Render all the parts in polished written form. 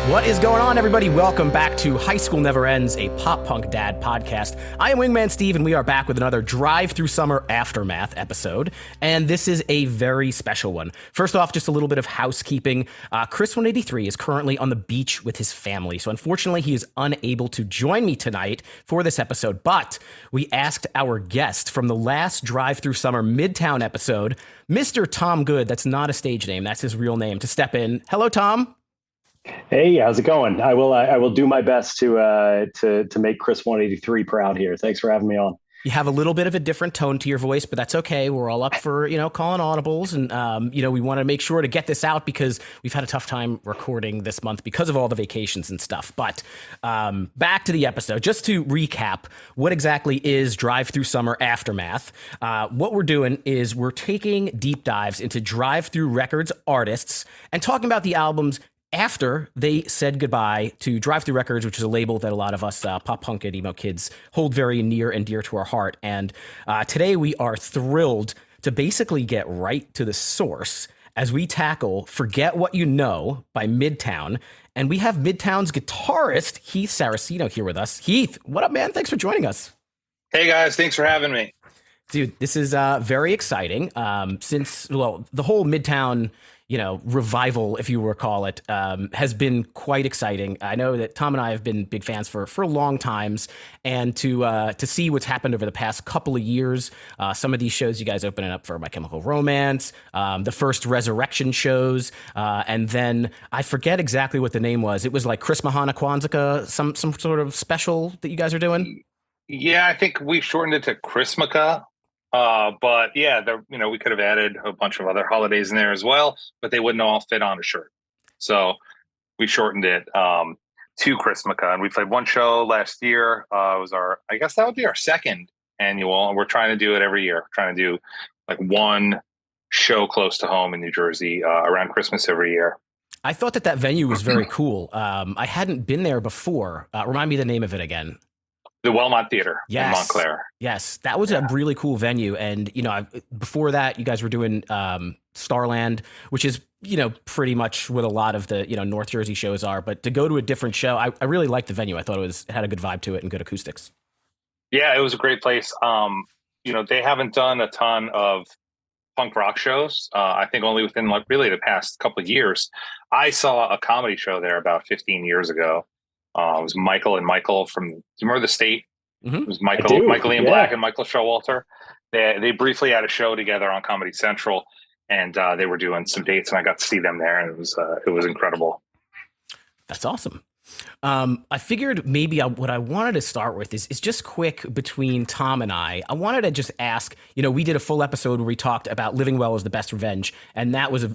What is going on, everybody? Welcome back to High School Never Ends, a pop punk dad podcast. I am Wingman Steve, and we are back with another Drive-Thru Summer Aftermath episode, and this is a very special one. First off, just a little bit of housekeeping. Chris 183 is currently on the beach with his family, so unfortunately he is unable to join me tonight for this episode, but we asked our guest from the last Drive-Thru Summer Midtown episode, Mr. Tom Good, that's not a stage name, that's his real name, to step in. Hello, Tom. Hey, how's it going? I will do my best to make Chris 183 proud here. Thanks for having me on. You have a little bit of a different tone to your voice, but that's okay. We're all up for, calling audibles. And, we want to make sure to get this out because we've had a tough time recording this month because of all the vacations and stuff. But back to the episode, just to recap, what exactly is Drive-Thru Summer Aftermath? What we're doing is we're taking deep dives into Drive-Thru Records artists and talking about the albums after they said goodbye to Drive-Thru Records, which is a label that a lot of us pop punk and emo kids hold very near and dear to our heart. And today we are thrilled to basically get right to the source as we tackle Forget What You Know by Midtown. And we have Midtown's guitarist, Heath Saraceno, here with us. Heath, what up, man? Thanks for joining us. Hey, guys. Thanks for having me. Dude, this is very exciting. The whole Midtown revival, if you recall it, has been quite exciting. I know that Tom and I have been big fans for long times, and to see what's happened over the past couple of years, some of these shows you guys opening up for My Chemical Romance, the first Resurrection shows, and then I forget exactly what the name was. It was like Chris Mahana Kwanzaa, some sort of special that you guys are doing. Yeah, I think we shortened it to Chrismica. But yeah, we could have added a bunch of other holidays in there as well, but they wouldn't all fit on a shirt. So we shortened it to Chrismica, and we played one show last year. I guess that would be our second annual, and we're trying to do it every year. We're trying to do like one show close to home in New Jersey around Christmas every year. I thought that venue was very cool. I hadn't been there before. Remind me the name of it again. The Wellmont Theater in Montclair. Yes, that was a really cool venue. And, before that, you guys were doing Starland, which is, pretty much what a lot of the, North Jersey shows are. But to go to a different show, I really liked the venue. I thought it had a good vibe to it and good acoustics. Yeah, it was a great place. They haven't done a ton of punk rock shows. I think only within really the past couple of years. I saw a comedy show there about 15 years ago. It was Michael and Michael do you remember The State? Mm-hmm. It was Michael Ian Black and Michael Showalter. They briefly had a show together on Comedy Central, and they were doing some dates, and I got to see them there, and it was incredible. That's awesome. I figured maybe what I wanted to start with is just quick between Tom and I. I wanted to just ask, we did a full episode where we talked about Living Well is the Best Revenge. And that was,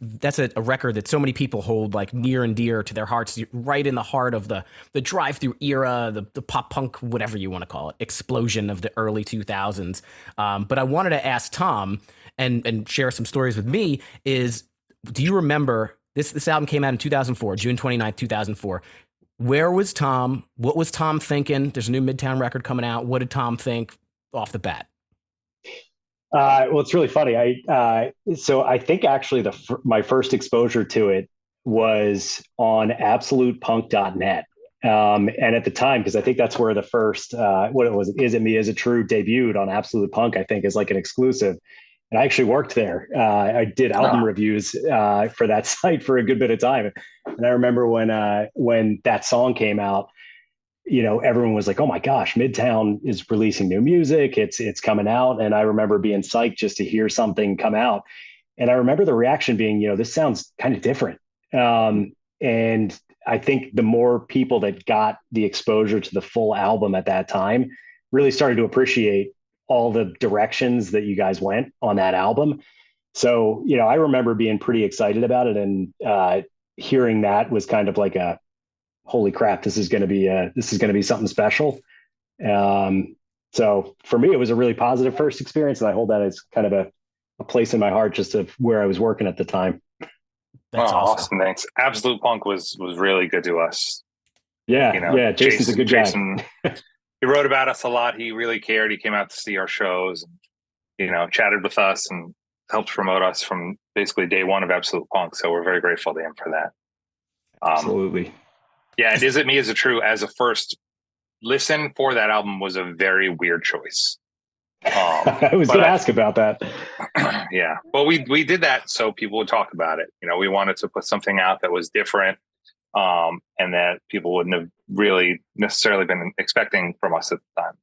that's a record that so many people hold like near and dear to their hearts, right in the heart of the drive-through era, the pop punk, whatever you want to call it, explosion of the early 2000s. But I wanted to ask Tom and share some stories with me do you remember this album came out in 2004, June 29th, 2004. Where was Tom? What was Tom thinking? There's a new Midtown record coming out. What did Tom think off the bat? Well, it's really funny. So I think actually my first exposure to it was on absolutepunk.net. And at the time, because I think that's where the first, Is It Me, Is It True debuted on Absolute Punk, I think, as like an exclusive. And I actually worked there. I did album reviews for that site for a good bit of time. And I remember when that song came out, everyone was like, "Oh my gosh, Midtown is releasing new music. It's coming out." And I remember being psyched just to hear something come out. And I remember the reaction being, this sounds kind of different. And I think the more people that got the exposure to the full album at that time really started to appreciate all the directions that you guys went on that album. So, I remember being pretty excited about it, and hearing that was kind of like a, holy crap, this is going to be something special. So for me, it was a really positive first experience, and I hold that as kind of a place in my heart just of where I was working at the time. That's awesome. Thanks. Absolute Punk was really good to us. Yeah. Jason's a good guy. He wrote about us a lot. He really cared. He came out to see our shows, and, chatted with us and helped promote us from basically day one of Absolute Punk. So we're very grateful to him for that. Absolutely. Yeah, and Is It Me Is It True as a first listen for that album was a very weird choice. I was going to ask about that. Yeah, well, we did that so people would talk about it. We wanted to put something out that was different, and that people wouldn't have really necessarily been expecting from us at the time.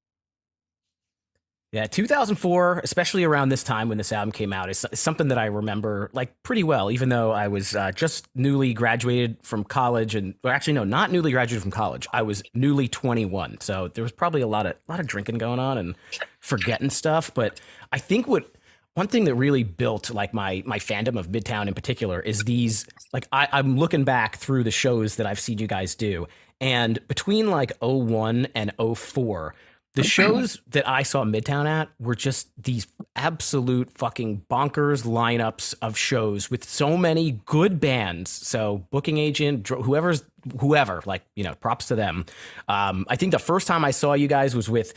Yeah, 2004, especially around this time when this album came out, is something that I remember like pretty well, even though I was just newly graduated from college, actually no, not newly graduated from college. I was newly 21, so there was probably a lot of drinking going on and forgetting stuff. But I think one thing that really built like my fandom of Midtown in particular is these, like I'm looking back through the shows that I've seen you guys do, and between like 01 and 04. The shows that I saw Midtown at were just these absolute fucking bonkers lineups of shows with so many good bands. So booking agent, whoever, like, props to them. I think the first time I saw you guys was with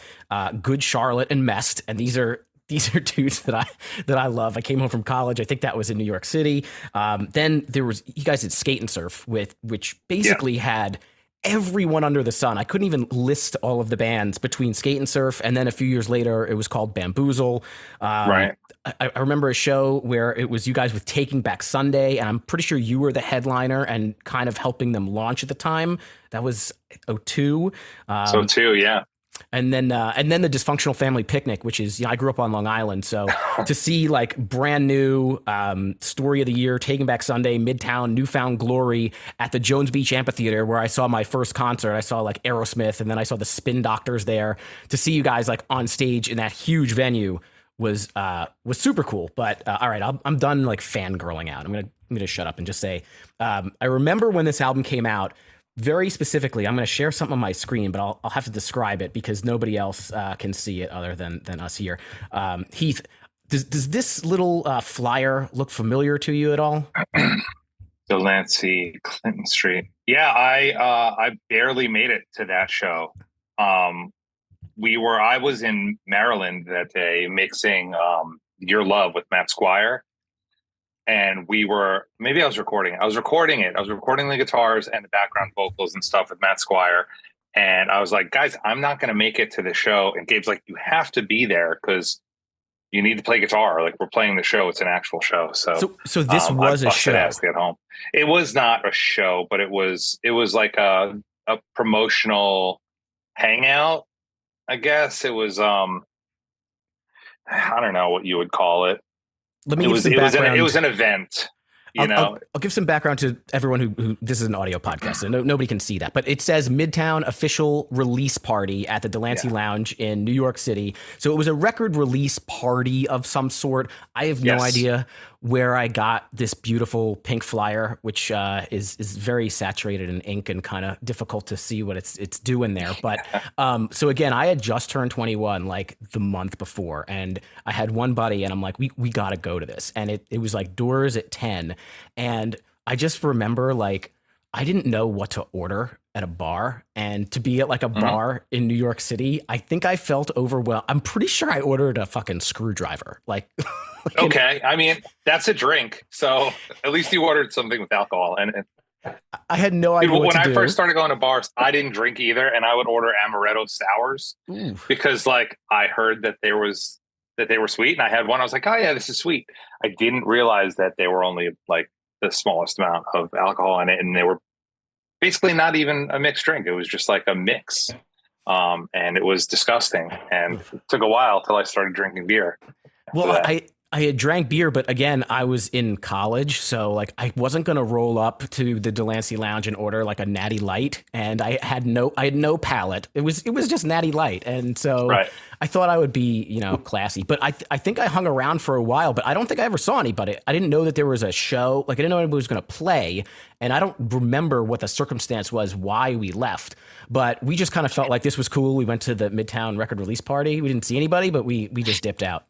Good Charlotte and Mest, and these are dudes that I love. I came home from college. I think that was in New York City. Then there was you guys did Skate and Surf which basically had everyone under the sun. I couldn't even list all of the bands between Skate and Surf, and then a few years later, it was called Bamboozle. Right. I remember a show where it was you guys with Taking Back Sunday, and I'm pretty sure you were the headliner and kind of helping them launch at the time. That was 02. So 02, yeah. And then the Dysfunctional Family Picnic, which is, I grew up on Long Island. So to see like brand new Story of the Year, Taking Back Sunday, Midtown, Newfound Glory at the Jones Beach Amphitheater, where I saw my first concert. I saw like Aerosmith, and then I saw the Spin Doctors there. To see you guys like on stage in that huge venue was super cool. But all right, I'm done like fangirling out. I'm gonna shut up and just say I remember when this album came out. Very specifically, I'm going to share something on my screen, but I'll have to describe it because nobody else can see it other than us here. Heath, does this little flyer look familiar to you at all? Delancey, Clinton Street. Yeah, I barely made it to that show. I was in Maryland that day mixing Your Love with Matt Squire. And maybe I was recording it. I was recording the guitars and the background vocals and stuff with Matt Squire. And I was like, guys, I'm not going to make it to the show. And Gabe's like, you have to be there because you need to play guitar. Like, we're playing the show. It's an actual show. So this was a show. To get home. It was not a show, but it was like a promotional hangout. I guess it was, I don't know what you would call it. Let me give some background. It was an event. I'll give some background to everyone who this is an audio podcast, so nobody can see that. But it says Midtown official release party at the Delancey Lounge in New York City. So it was a record release party of some sort. I have no idea where I got this beautiful pink flyer, which is very saturated in ink and kind of difficult to see what it's doing there. But so again, I had just turned 21 like the month before, and I had one buddy, and I'm like, we got to go to this. And it was like doors at 10. And I just remember like I didn't know what to order at a bar, and to be at like a bar in New York City, I think I felt overwhelmed. I'm pretty sure I ordered a fucking screwdriver. Like, okay. I mean, that's a drink. So at least you ordered something with alcohol. And I had no idea when I first started going to bars, I didn't drink either. And I would order amaretto sours because like I heard that they were sweet. And I had one, I was like, oh yeah, this is sweet. I didn't realize that they were only like the smallest amount of alcohol in it. And they were basically not even a mixed drink. It was just like a mix. And it was disgusting. And it took a while till I started drinking beer. Well, I had drank beer, but again, I was in college, so like I wasn't gonna roll up to the Delancey Lounge and order like a Natty Light, and I had no palate. It was just Natty Light, and so I thought I would be classy. But I think I hung around for a while, but I don't think I ever saw anybody. I didn't know that there was a show. Like I didn't know anybody was gonna play, and I don't remember what the circumstance was why we left. But we just kind of felt like this was cool. We went to the Midtown record release party. We didn't see anybody, but we just dipped out.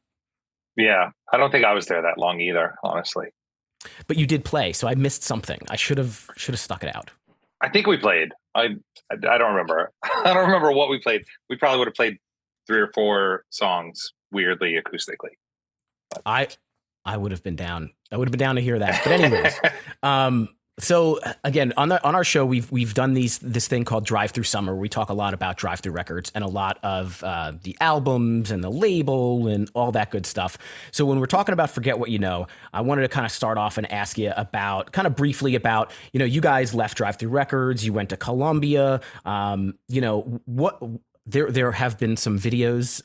Yeah, I don't think I was there that long either, honestly. But you did play, so I missed something. I should have stuck it out. I think we played. I don't remember. I don't remember what we played. We probably would have played 3 or 4 songs weirdly acoustically. But I would have been down. I would have been down to hear that. But anyways, So again, on our show, we've done this thing called Drive-Thru Summer. Where we talk a lot about Drive-Thru Records and a lot of the albums and the label and all that good stuff. So when we're talking about Forget What You Know, I wanted to kind of start off and ask you about kind of briefly about, you guys left Drive-Thru Records, you went to Columbia, what. There have been some videos,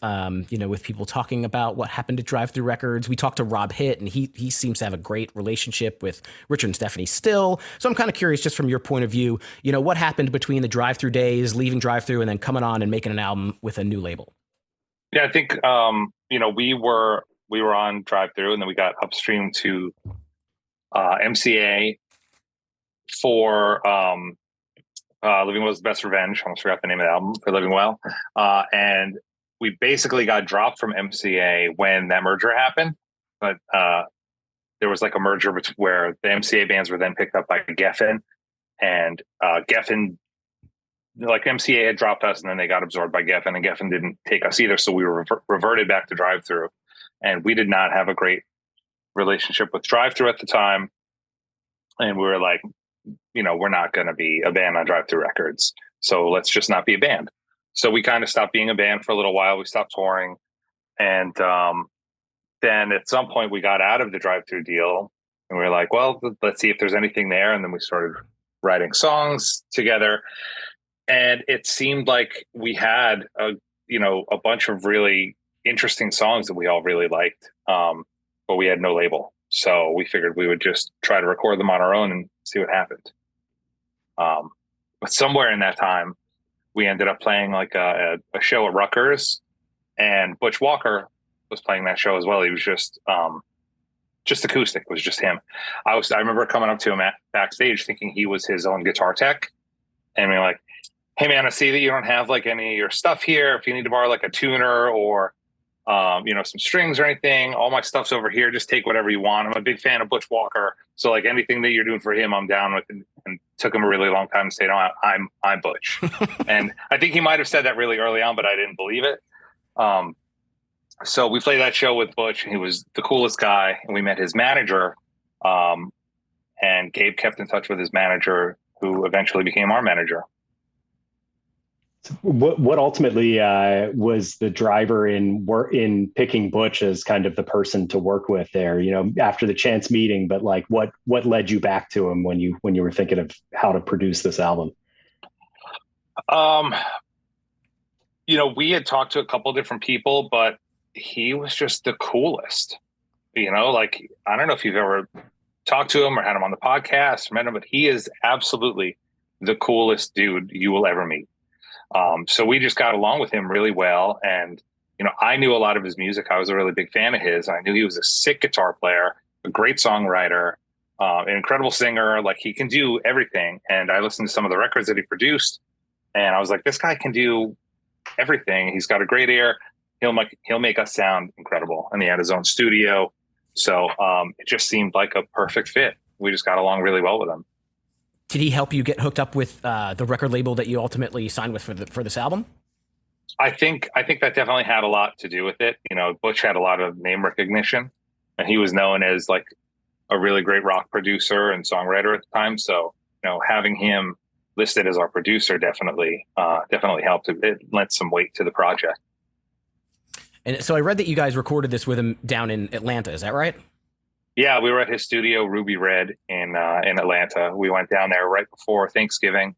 with people talking about what happened to Drive-Thru Records. We talked to Rob Hitt, and he seems to have a great relationship with Richard and Stephanie still. So I'm kind of curious, just from your point of view, what happened between the Drive-Thru days, leaving Drive-Thru, and then coming on and making an album with a new label. Yeah, I think we were on Drive-Thru, and then we got upstream to MCA for. Living Well's Best Revenge. I almost forgot the name of the album, for Living Well. And we basically got dropped from MCA when that merger happened. But there was like a merger where the MCA bands were then picked up by Geffen. And Geffen, like MCA had dropped us and then they got absorbed by Geffen, and Geffen didn't take us either. So we were reverted back to Drive-Thru. And we did not have a great relationship with Drive-Thru at the time. And we were like, we're not going to be a band on Drive-Thru Records, so let's just not be a band. So we kind of stopped being a band for a little while. We stopped touring. And then at some point we got out of the Drive-Thru deal, and we were like, well, let's see if there's anything there. And then we started writing songs together. And it seemed like we had a bunch of really interesting songs that we all really liked, but we had no label. So we figured we would just try to record them on our own and see what happened. But somewhere in that time, we ended up playing like a show at Rutgers, and Butch Walker was playing that show as well. He was just acoustic. It was just him. I remember coming up to him backstage thinking he was his own guitar tech, and being like, "Hey man, I see that you don't have like any of your stuff here. If you need to borrow like a tuner or some strings or anything, all my stuff's over here. Just take whatever you want. I'm a big fan of Butch Walker, so like anything that you're doing for him, I'm down with." And took him a really long time to say, "No, I'm Butch." And I think he might have said that really early on, but I didn't believe it. So we played that show with Butch, and he was the coolest guy. And we met his manager, and Gabe kept in touch with his manager, who eventually became our manager. What ultimately was the driver in picking Butch as kind of the person to work with there? After the chance meeting, but like what led you back to him when you were thinking of how to produce this album? We had talked to a couple different people, but he was just the coolest. Like I don't know if you've ever talked to him or had him on the podcast or met him, but he is absolutely the coolest dude you will ever meet. So we just got along with him really well. And, I knew a lot of his music. I was a really big fan of his. I knew he was a sick guitar player, a great songwriter, an incredible singer. Like he can do everything. And I listened to some of the records that he produced, and I was like, this guy can do everything. He's got a great ear. He'll make us sound incredible. And he had his own studio. So it just seemed like a perfect fit. We just got along really well with him. Did he help you get hooked up with the record label that you ultimately signed with for this album? I think that definitely had a lot to do with it. Butch had a lot of name recognition, and he was known as like a really great rock producer and songwriter at the time. So, having him listed as our producer definitely helped. It lent some weight to the project. And so I read that you guys recorded this with him down in Atlanta. Is that right? Yeah, we were at his studio, Ruby Red, in Atlanta. We went down there right before Thanksgiving,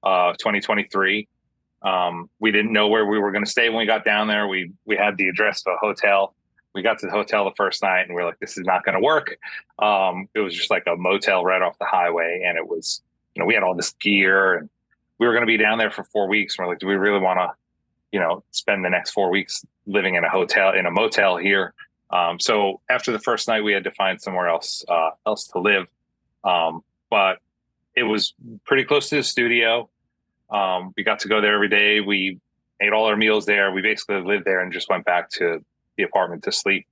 2023. We didn't know where we were going to stay when we got down there. We had the address of a hotel. We got to the hotel the first night, and we were like, "This is not going to work." It was just like a motel right off the highway, and it was, we had all this gear, and we were going to be down there for 4 weeks. And we're like, "Do we really want to, spend the next 4 weeks living in a motel here?" So after the first night, we had to find somewhere else to live. But it was pretty close to the studio. We got to go there every day. We ate all our meals there. We basically lived there and just went back to the apartment to sleep.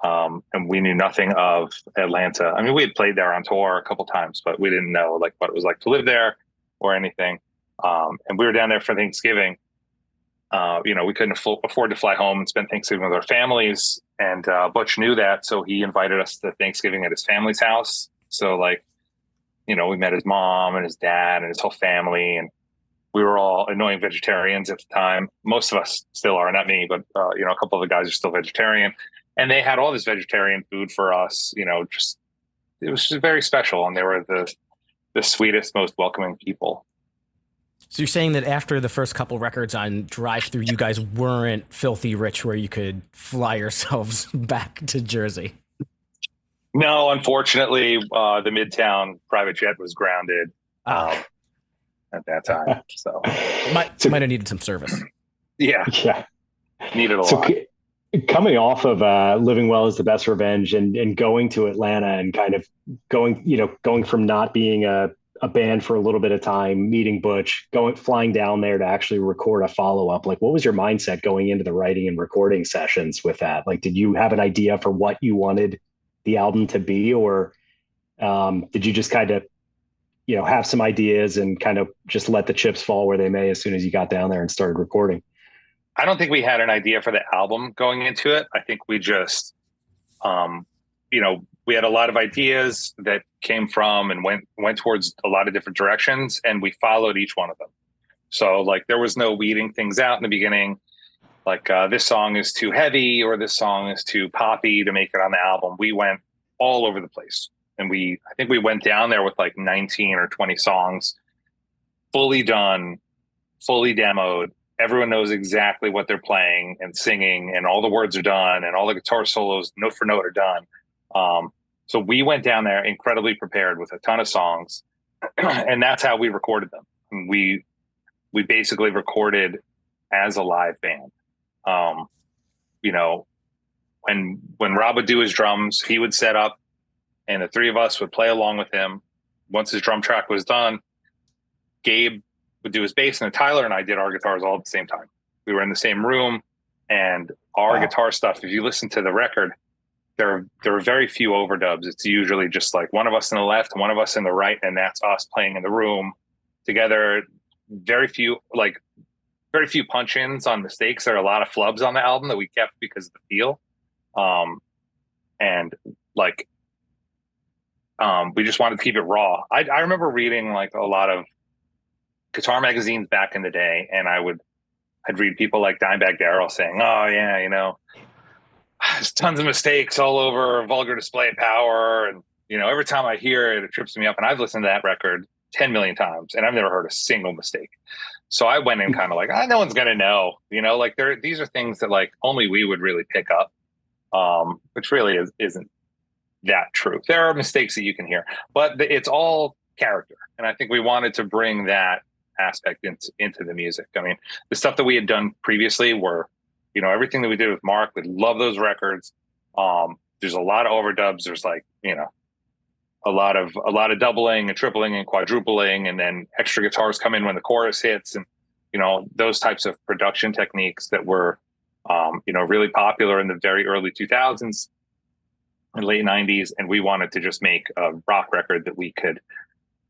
And we knew nothing of Atlanta. I mean, we had played there on tour a couple times, but we didn't know like what it was like to live there or anything. And we were down there for Thanksgiving. We couldn't afford to fly home and spend Thanksgiving with our families. And Butch knew that, so he invited us to Thanksgiving at his family's house. So like we met his mom and his dad and his whole family, and we were all annoying vegetarians at the time. Most of us still are, not me, but a couple of the guys are still vegetarian, and they had all this vegetarian food for us. Just it was just very special, and they were the sweetest, most welcoming people. So you're saying that after the first couple records on Drive-Thru, you guys weren't filthy rich where you could fly yourselves back to Jersey? No, unfortunately, the Midtown private jet was grounded at that time. So might have needed some service. Yeah. Needed a lot. Coming off of Living Well is the Best Revenge and going to Atlanta and kind of going from not being a band for a little bit of time, meeting Butch, flying down there to actually record a follow-up. Like, what was your mindset going into the writing and recording sessions with that? Like, did you have an idea for what you wanted the album to be, or did you just kind of, have some ideas and kind of just let the chips fall where they may as soon as you got down there and started recording? I don't think we had an idea for the album going into it. I think we just, we had a lot of ideas that came from and went towards a lot of different directions, and we followed each one of them. So like, there was no weeding things out in the beginning. Like this song is too heavy or this song is too poppy to make it on the album. We went all over the place. And I think we went down there with like 19 or 20 songs, fully done, fully demoed. Everyone knows exactly what they're playing and singing, and all the words are done, and all the guitar solos, note for note, are done. So we went down there incredibly prepared with a ton of songs, and that's how we recorded them. And we basically recorded as a live band. When Rob would do his drums, he would set up, and the three of us would play along with him. Once his drum track was done, Gabe would do his bass, and Tyler and I did our guitars all at the same time. We were in the same room, and our guitar stuff, if you listen to the record, there are very few overdubs. It's usually just like one of us in the left, one of us in the right, and that's us playing in the room together. Very few punch-ins on mistakes. There are a lot of flubs on the album that we kept because of the feel. We just wanted to keep it raw. I remember reading like a lot of guitar magazines back in the day, and I'd read people like Dimebag Darrell saying, "Oh yeah, there's tons of mistakes all over Vulgar Display Power," and every time I hear it, it trips me up. And I've listened to that record 10 million times, and I've never heard a single mistake. So I went in kind of like, no one's gonna know, these are things that like only we would really pick up, which really isn't that true. There are mistakes that you can hear, but it's all character, and I think we wanted to bring that aspect into the music. I mean, the stuff that we had done previously were, everything that we did with Mark, we love those records. There's a lot of overdubs. There's like, a lot of doubling and tripling and quadrupling, and then extra guitars come in when the chorus hits, and those types of production techniques that were really popular in the very early 2000s and late 90s. And we wanted to just make a rock record that we could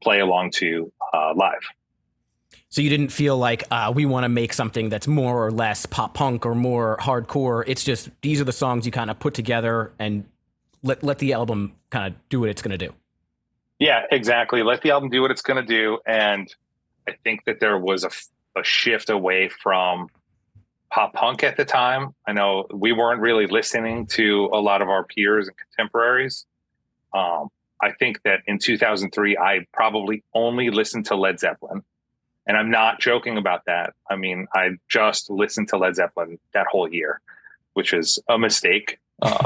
play along to live. So you didn't feel like we want to make something that's more or less pop punk or more hardcore. It's just, these are the songs you kind of put together and let the album kind of do what it's going to do. Yeah, exactly. Let the album do what it's going to do. And I think that there was a shift away from pop punk at the time. I know we weren't really listening to a lot of our peers and contemporaries. I think that in 2003, I probably only listened to Led Zeppelin. And I'm not joking about that. I mean, I just listened to Led Zeppelin that whole year, which is a mistake.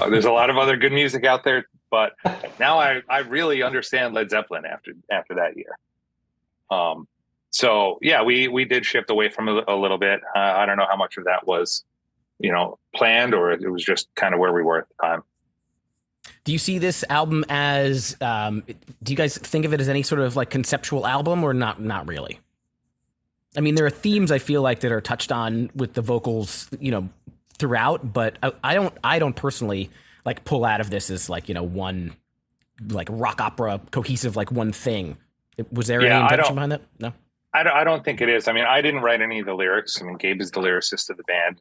There's a lot of other good music out there, but now I really understand Led Zeppelin after that year. So yeah, we did shift away from it a little bit. I don't know how much of that was, planned, or it was just kind of where we were at the time. Do you see this album as, do you guys think of it as any sort of like conceptual album, or not really? I mean, there are themes I feel like that are touched on with the vocals, throughout, but I don't personally like pull out of this as like, one like rock opera cohesive, like one thing. Was there any intention behind that? No, I don't think it is. I mean, I didn't write any of the lyrics. I mean, Gabe is the lyricist of the band.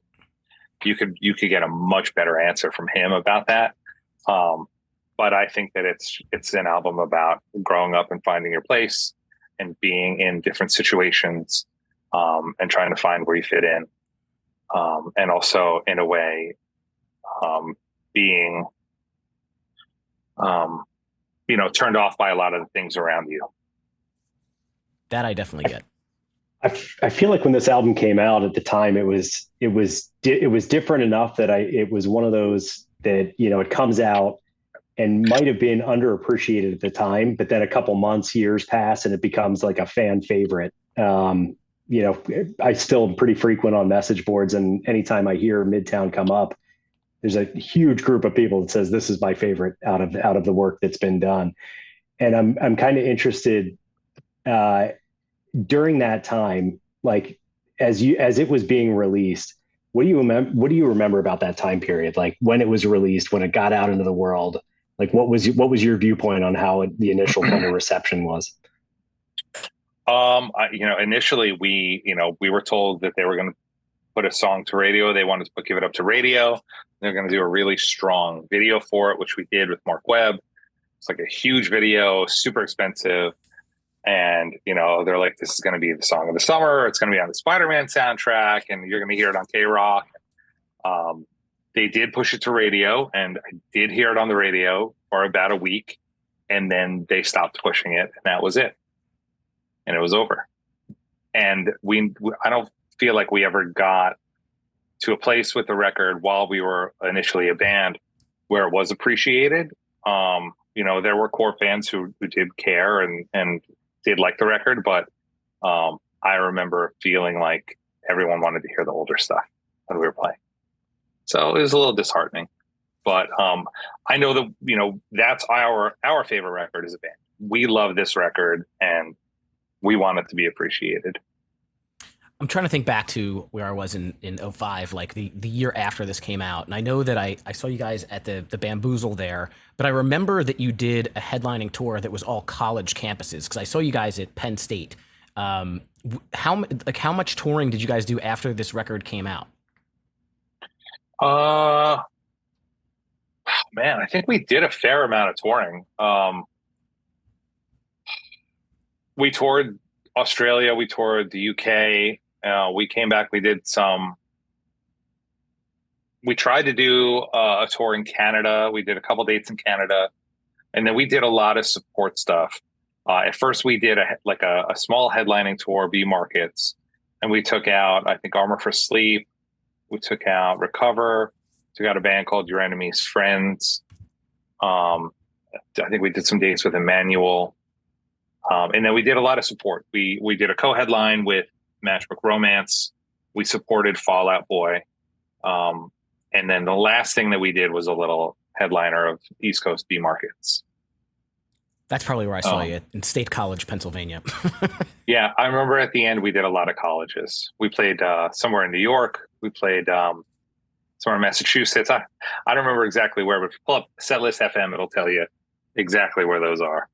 You could get a much better answer from him about that. but I think that it's an album about growing up and finding your place and being in different situations, and trying to find where you fit in, and also in a way, being turned off by a lot of the things around you. That I definitely get. I feel like when this album came out at the time, it was different enough that it was one of those that, it comes out and might have been underappreciated at the time, but then a couple months, years pass, and it becomes like a fan favorite. I still am pretty frequent on message boards, and anytime I hear Midtown come up, there's a huge group of people that says this is my favorite out of the work that's been done. And I'm kind of interested, during that time, like as it was being released, what do you remember about that time period? Like when it was released, when it got out into the world, like what was your viewpoint on how the initial kind of reception was? Initially we were told that they were going to put a song to radio. They wanted to give it up to radio. They're going to do a really strong video for it, which we did with Mark Webb. It's like a huge video, super expensive. And, they're like, this is going to be the song of the summer. It's going to be on the Spider-Man soundtrack, and you're going to hear it on K-Rock. They did push it to radio, and I did hear it on the radio for about a week, and then they stopped pushing it, and that was it. And it was over. And I don't feel like we ever got to a place with the record while we were initially a band where it was appreciated. There were core fans who did care and did like the record, but I remember feeling like everyone wanted to hear the older stuff when we were playing. So it was a little disheartening, but I know that, that's our favorite record as a band. We love this record and we want it to be appreciated. I'm trying to think back to where I was in 05, like the year after this came out. And I know that I saw you guys at the Bamboozle there, but I remember that you did a headlining tour that was all college campuses, because I saw you guys at Penn State. How much touring did you guys do after this record came out? Man, I think we did a fair amount of touring. We toured Australia, we toured the UK. We came back, we tried to do a tour in Canada. We did a couple dates in Canada, and then we did a lot of support stuff. At first we did a small headlining tour, B Markets, and we took out, I think, Armor for Sleep. We took out Recover, took out a band called Your Enemy's Friends. I think we did some dates with Emmanuel. And then we did a lot of support. We did a co-headline with Matchbook Romance. We supported Fall Out Boy. And then the last thing that we did was a little headliner of East Coast B Markets. That's probably where I saw you, in State College, Pennsylvania. Yeah, I remember at the end we did a lot of colleges. We played somewhere in New York. We played somewhere in Massachusetts. I don't remember exactly where, but if you pull up Setlist FM, it'll tell you exactly where those are.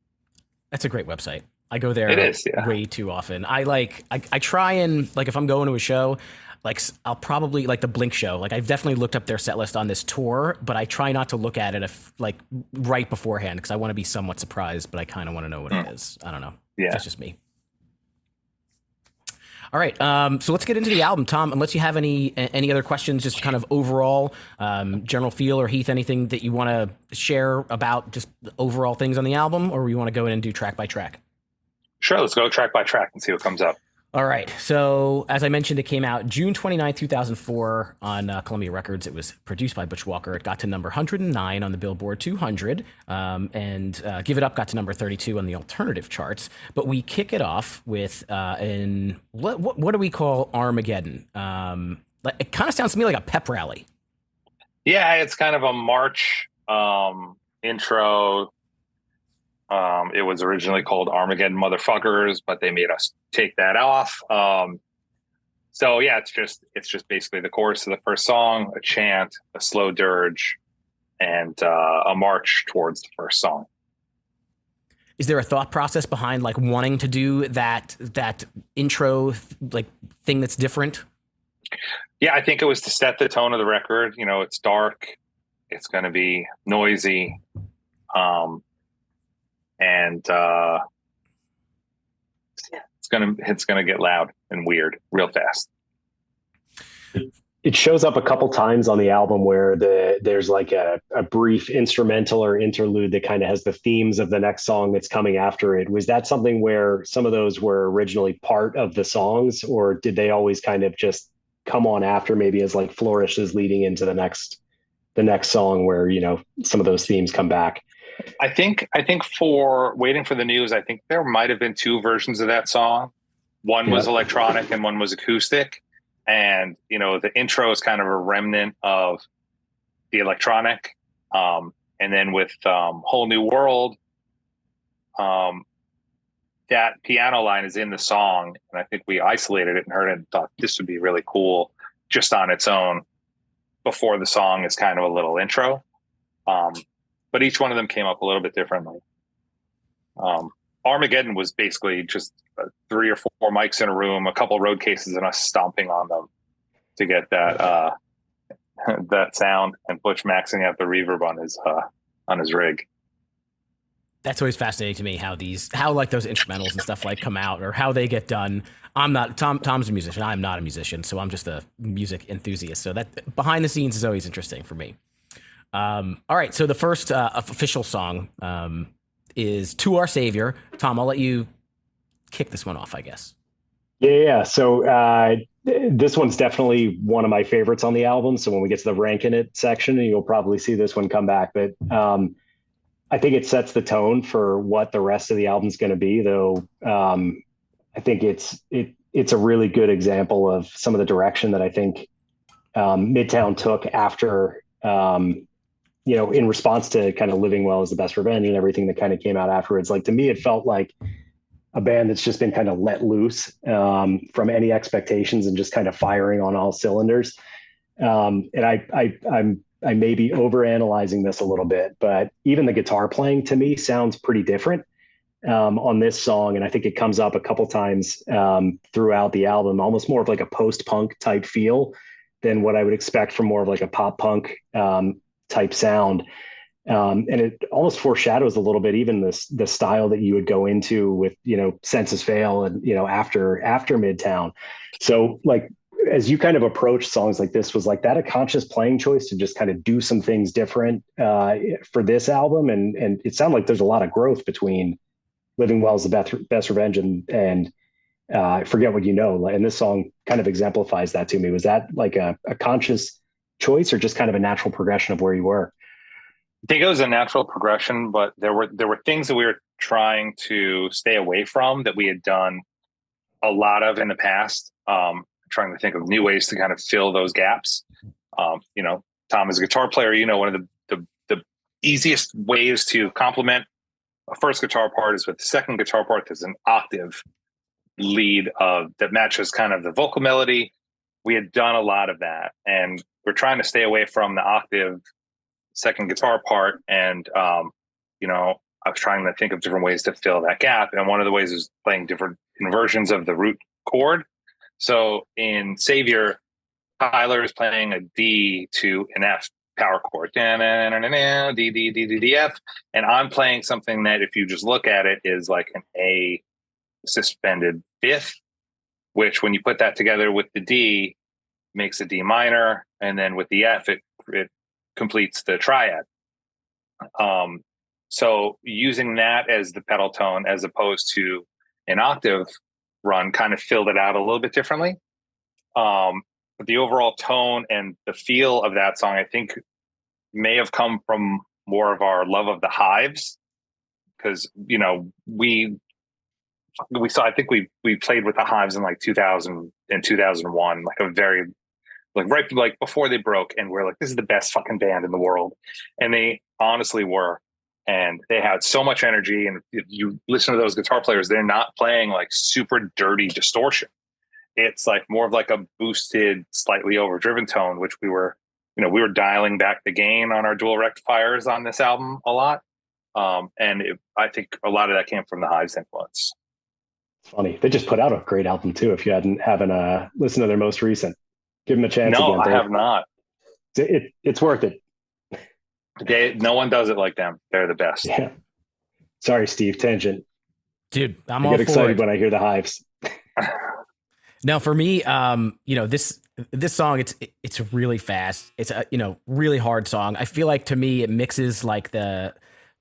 That's a great website. I go there way too often. I try and, like, if I'm going to a show, like, I'll probably, like the Blink show, like, I've definitely looked up their set list on this tour, but I try not to look at it right beforehand, because I want to be somewhat surprised, but I kind of want to know what it is. I don't know. Yeah. That's just me. All right. So let's get into the album, Tom, unless you have any other questions, just kind of overall general feel, or Heath, anything that you want to share about just the overall things on the album, or we want to go in and do track by track? Sure. Let's go track by track and see what comes up. All right. So as I mentioned, it came out June 29th, 2004 on Columbia Records. It was produced by Butch Walker. It got to number 109 on the Billboard 200, and Give It Up got to number 32 on the alternative charts. But we kick it off with what do we call Armageddon? It kind of sounds to me like a pep rally. Yeah, it's kind of a March intro. It was originally called Armageddon Motherfuckers, but they made us take that off. So yeah, it's just basically the chorus of the first song, a chant, a slow dirge, and a march towards the first song. Is there a thought process behind, like, wanting to do that intro, like, thing that's different? Yeah, I think it was to set the tone of the record. It's dark. It's going to be noisy. And it's gonna get loud and weird real fast. It shows up a couple times on the album where there's like a brief instrumental or interlude that kind of has the themes of the next song that's coming after it. Was that something where some of those were originally part of the songs, or did they always kind of just come on after, maybe as like flourishes leading into the next song where, you know, some of those themes come back? I think for Waiting for the News, I think there might have been two versions of that song. One was electronic and one was acoustic. And, you know, the intro is kind of a remnant of the electronic. And then with Whole New World, that piano line is in the song. And I think we isolated it and heard it and thought this would be really cool just on its own before the song is kind of a little intro. But each one of them came up a little bit differently. Armageddon was basically just 3 or 4 mics in a room, a couple road cases, and us stomping on them to get that that sound, and Butch maxing out the reverb on his rig. That's always fascinating to me, how like those instrumentals and stuff like come out or how they get done. Tom's a musician. I'm not a musician, so I'm just a music enthusiast. So that behind the scenes is always interesting for me. All right, so the first official song is To Our Savior. Tom, I'll let you kick this one off, I guess. Yeah. So this one's definitely one of my favorites on the album. So when we get to the ranking it section, you'll probably see this one come back. But I think it sets the tone for what the rest of the album's going to be, though. I think it's a really good example of some of the direction that I think Midtown took after, you know, in response to kind of Living Well Is the Best Revenge and everything that kind of came out afterwards. Like, to me, it felt like a band that's just been kind of let loose from any expectations and just kind of firing on all cylinders. And I may be overanalyzing this a little bit, but even the guitar playing to me sounds pretty different on this song. And I think it comes up a couple times throughout the album, almost more of like a post-punk type feel than what I would expect from more of like a pop punk type sound. And it almost foreshadows a little bit even the style that you would go into with, you know, Senses Fail and, you know, after Midtown. So like, as you kind of approach songs like this, was like that a conscious playing choice to just kind of do some things different for this album? And it sounded like there's a lot of growth between Living Well Is the Best Revenge and Forget What You Know. And this song kind of exemplifies that to me. Was that like a conscious choice or just kind of a natural progression of where you were? I think it was a natural progression, but there were things that we were trying to stay away from that we had done a lot of in the past. Trying to think of new ways to kind of fill those gaps. You know, Tom is a guitar player. You know, one of the easiest ways to complement a first guitar part is with the second guitar part. There's an octave lead that matches kind of the vocal melody. We had done a lot of that, and we're trying to stay away from the octave second guitar part. And you know, I was trying to think of different ways to fill that gap, and one of the ways is playing different inversions of the root chord. So in Savior, Tyler is playing a D to an F power chord, D, D, D, D, D, F, and I'm playing something that, if you just look at it, is like an A suspended fifth, which when you put that together with the D, makes a D minor, and then with the F, it completes the triad. So using that as the pedal tone as opposed to an octave run kind of filled it out a little bit differently. But the overall tone and the feel of that song, I think, may have come from more of our love of the Hives, because, you know, we saw, I think we played with the Hives in like 2000 and 2001, like a very, like right, like before they broke, and we're like, this is the best fucking band in the world. And they honestly were. And they had so much energy. And if you listen to those guitar players, they're not playing like super dirty distortion. It's like more of like a boosted, slightly overdriven tone, which we were dialing back the gain on our dual rectifiers on this album a lot. I think a lot of that came from the Hives influence. It's funny. They just put out a great album too. If you haven't listened to their most recent, give them a chance. No, again. I have not. It's worth it. No one does it like them. They're the best. Yeah. Sorry, Steve. Tangent. Dude, I'm I all get for excited it. when I hear the hives. Now, for me, this song, it's really fast. It's a really hard song. I feel like to me, it mixes like the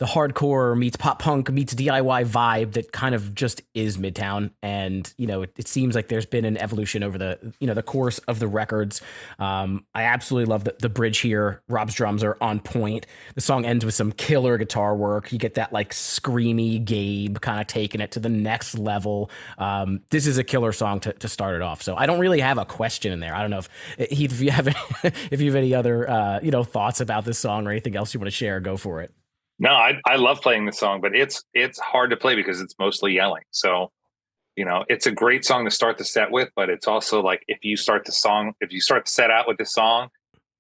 hardcore meets pop punk meets DIY vibe that kind of just is Midtown. And it seems like there's been an evolution over the course of the records. I absolutely love the bridge here. Rob's drums are on point. The song ends with some killer guitar work. You get that like screamy Gabe kind of taking it to the next level. This is a killer song to start it off. So I don't really have a question in there. I don't know if you have any other thoughts about this song or anything else you want to share. Go for it. No, I love playing this song, but it's hard to play because it's mostly yelling. So, it's a great song to start the set with, but it's also like if you start the set out with this song,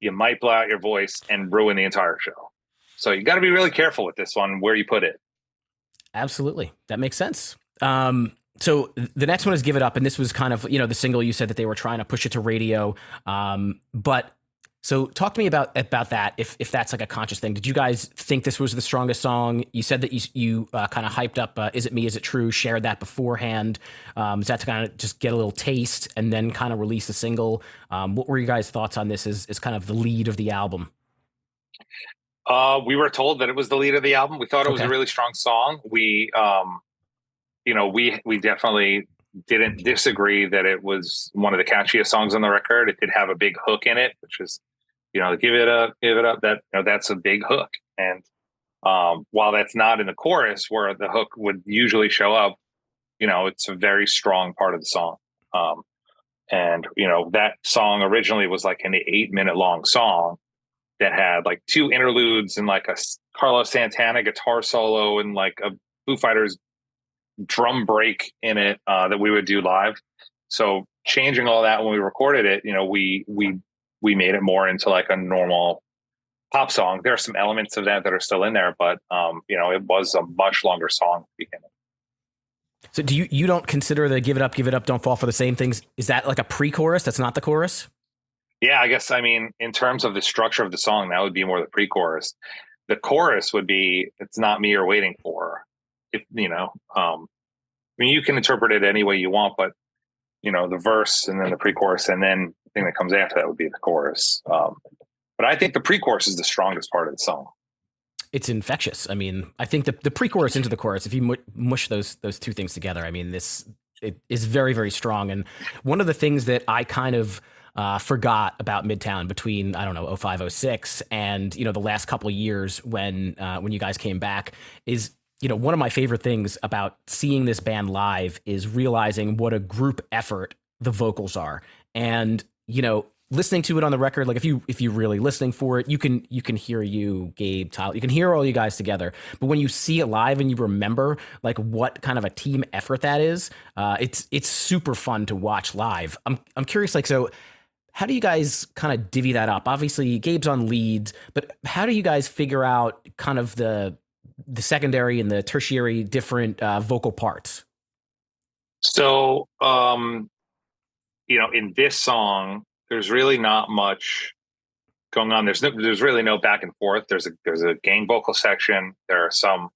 you might blow out your voice and ruin the entire show. So you got to be really careful with this one, where you put it. Absolutely. That makes sense. So the next one is Give It Up. And this was kind of, the single you said that they were trying to push it to radio. So talk to me about that, if that's like a conscious thing. Did you guys think this was the strongest song? You said that you kind of hyped up Is It Me, Is It True, shared that beforehand. Is that to kind of just get a little taste and then kind of release a single? What were you guys' thoughts on this as kind of the lead of the album? We were told that it was the lead of the album. We thought it was a really strong song. We definitely didn't disagree that it was one of the catchiest songs on the record. It did have a big hook in it, which is, give it up. That's a big hook. And while that's not in the chorus where the hook would usually show up, it's a very strong part of the song. And that song originally was like an 8-minute long song that had like 2 interludes and like a Carlos Santana guitar solo and like a Foo Fighters drum break in it that we would do live. So changing all that when we recorded it, we made it more into like a normal pop song. There are some elements of that are still in there, but it was a much longer song at the beginning. So do you don't consider the Give It Up, Don't Fall for the Same Things? Is that like a pre-chorus? That's not the chorus? Yeah, I guess, in terms of the structure of the song, that would be more the pre-chorus. The chorus would be, It's Not Me You're Waiting For. If, you can interpret it any way you want, but, the verse and then the pre-chorus and then the thing that comes after that would be the chorus. But I think the pre-chorus is the strongest part of the song. It's infectious. I think the pre-chorus into the chorus, if you mush those two things together, it is very, very strong. And one of the things that I kind of forgot about Midtown between, I don't know, 05, 06 and, the last couple of years when you guys came back is, one of my favorite things about seeing this band live is realizing what a group effort the vocals are. And, listening to it on the record, like if you really listening for it, you can hear you, Gabe, Tyler, you can hear all you guys together. But when you see it live and you remember like what kind of a team effort that is, it's super fun to watch live. I'm curious, like, so how do you guys kind of divvy that up? Obviously Gabe's on leads, but how do you guys figure out kind of the secondary and the tertiary different vocal parts? So, in this song, there's really not much going on. There's really no back and forth. There's a gang vocal section. There are some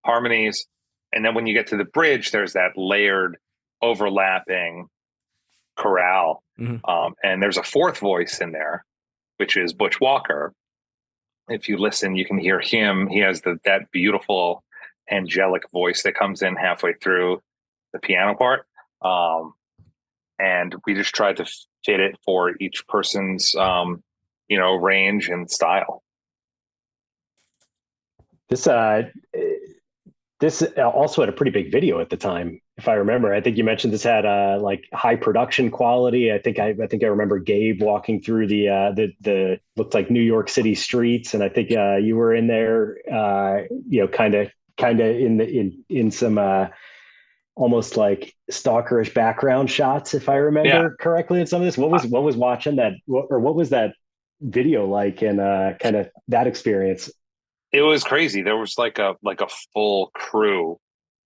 harmonies. And then when you get to the bridge, there's that layered overlapping chorale. Mm-hmm. And there's a fourth voice in there, which is Butch Walker. If you listen, you can hear him. He has that beautiful angelic voice that comes in halfway through the piano part. And we just tried to fit it for each person's, range and style. This also had a pretty big video at the time, if I remember. I think you mentioned this had like high production quality. I think I remember Gabe walking through the looked like New York City streets, and I think you were in there, kind of in some almost like stalkerish background shots, if I remember correctly. In some of this, what was watching that, or what was that video like, and kind of that experience? It was crazy. There was like a full crew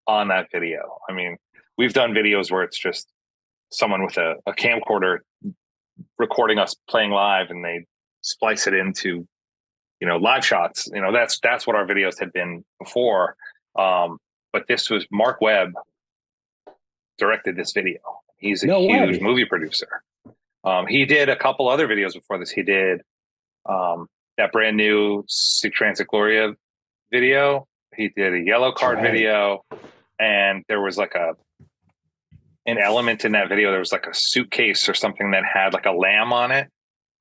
on that video. We've done videos where it's just someone with a camcorder recording us playing live, and they splice it into live shots. That's what our videos had been before. But this was Mark Webb directed this video. He's a huge movie producer. He did a couple other videos before this. He did that brand new Sic Transit Gloria video. He did a Yellow Card video, and there was like an element in that video. There was like a suitcase or something that had like a lamb on it.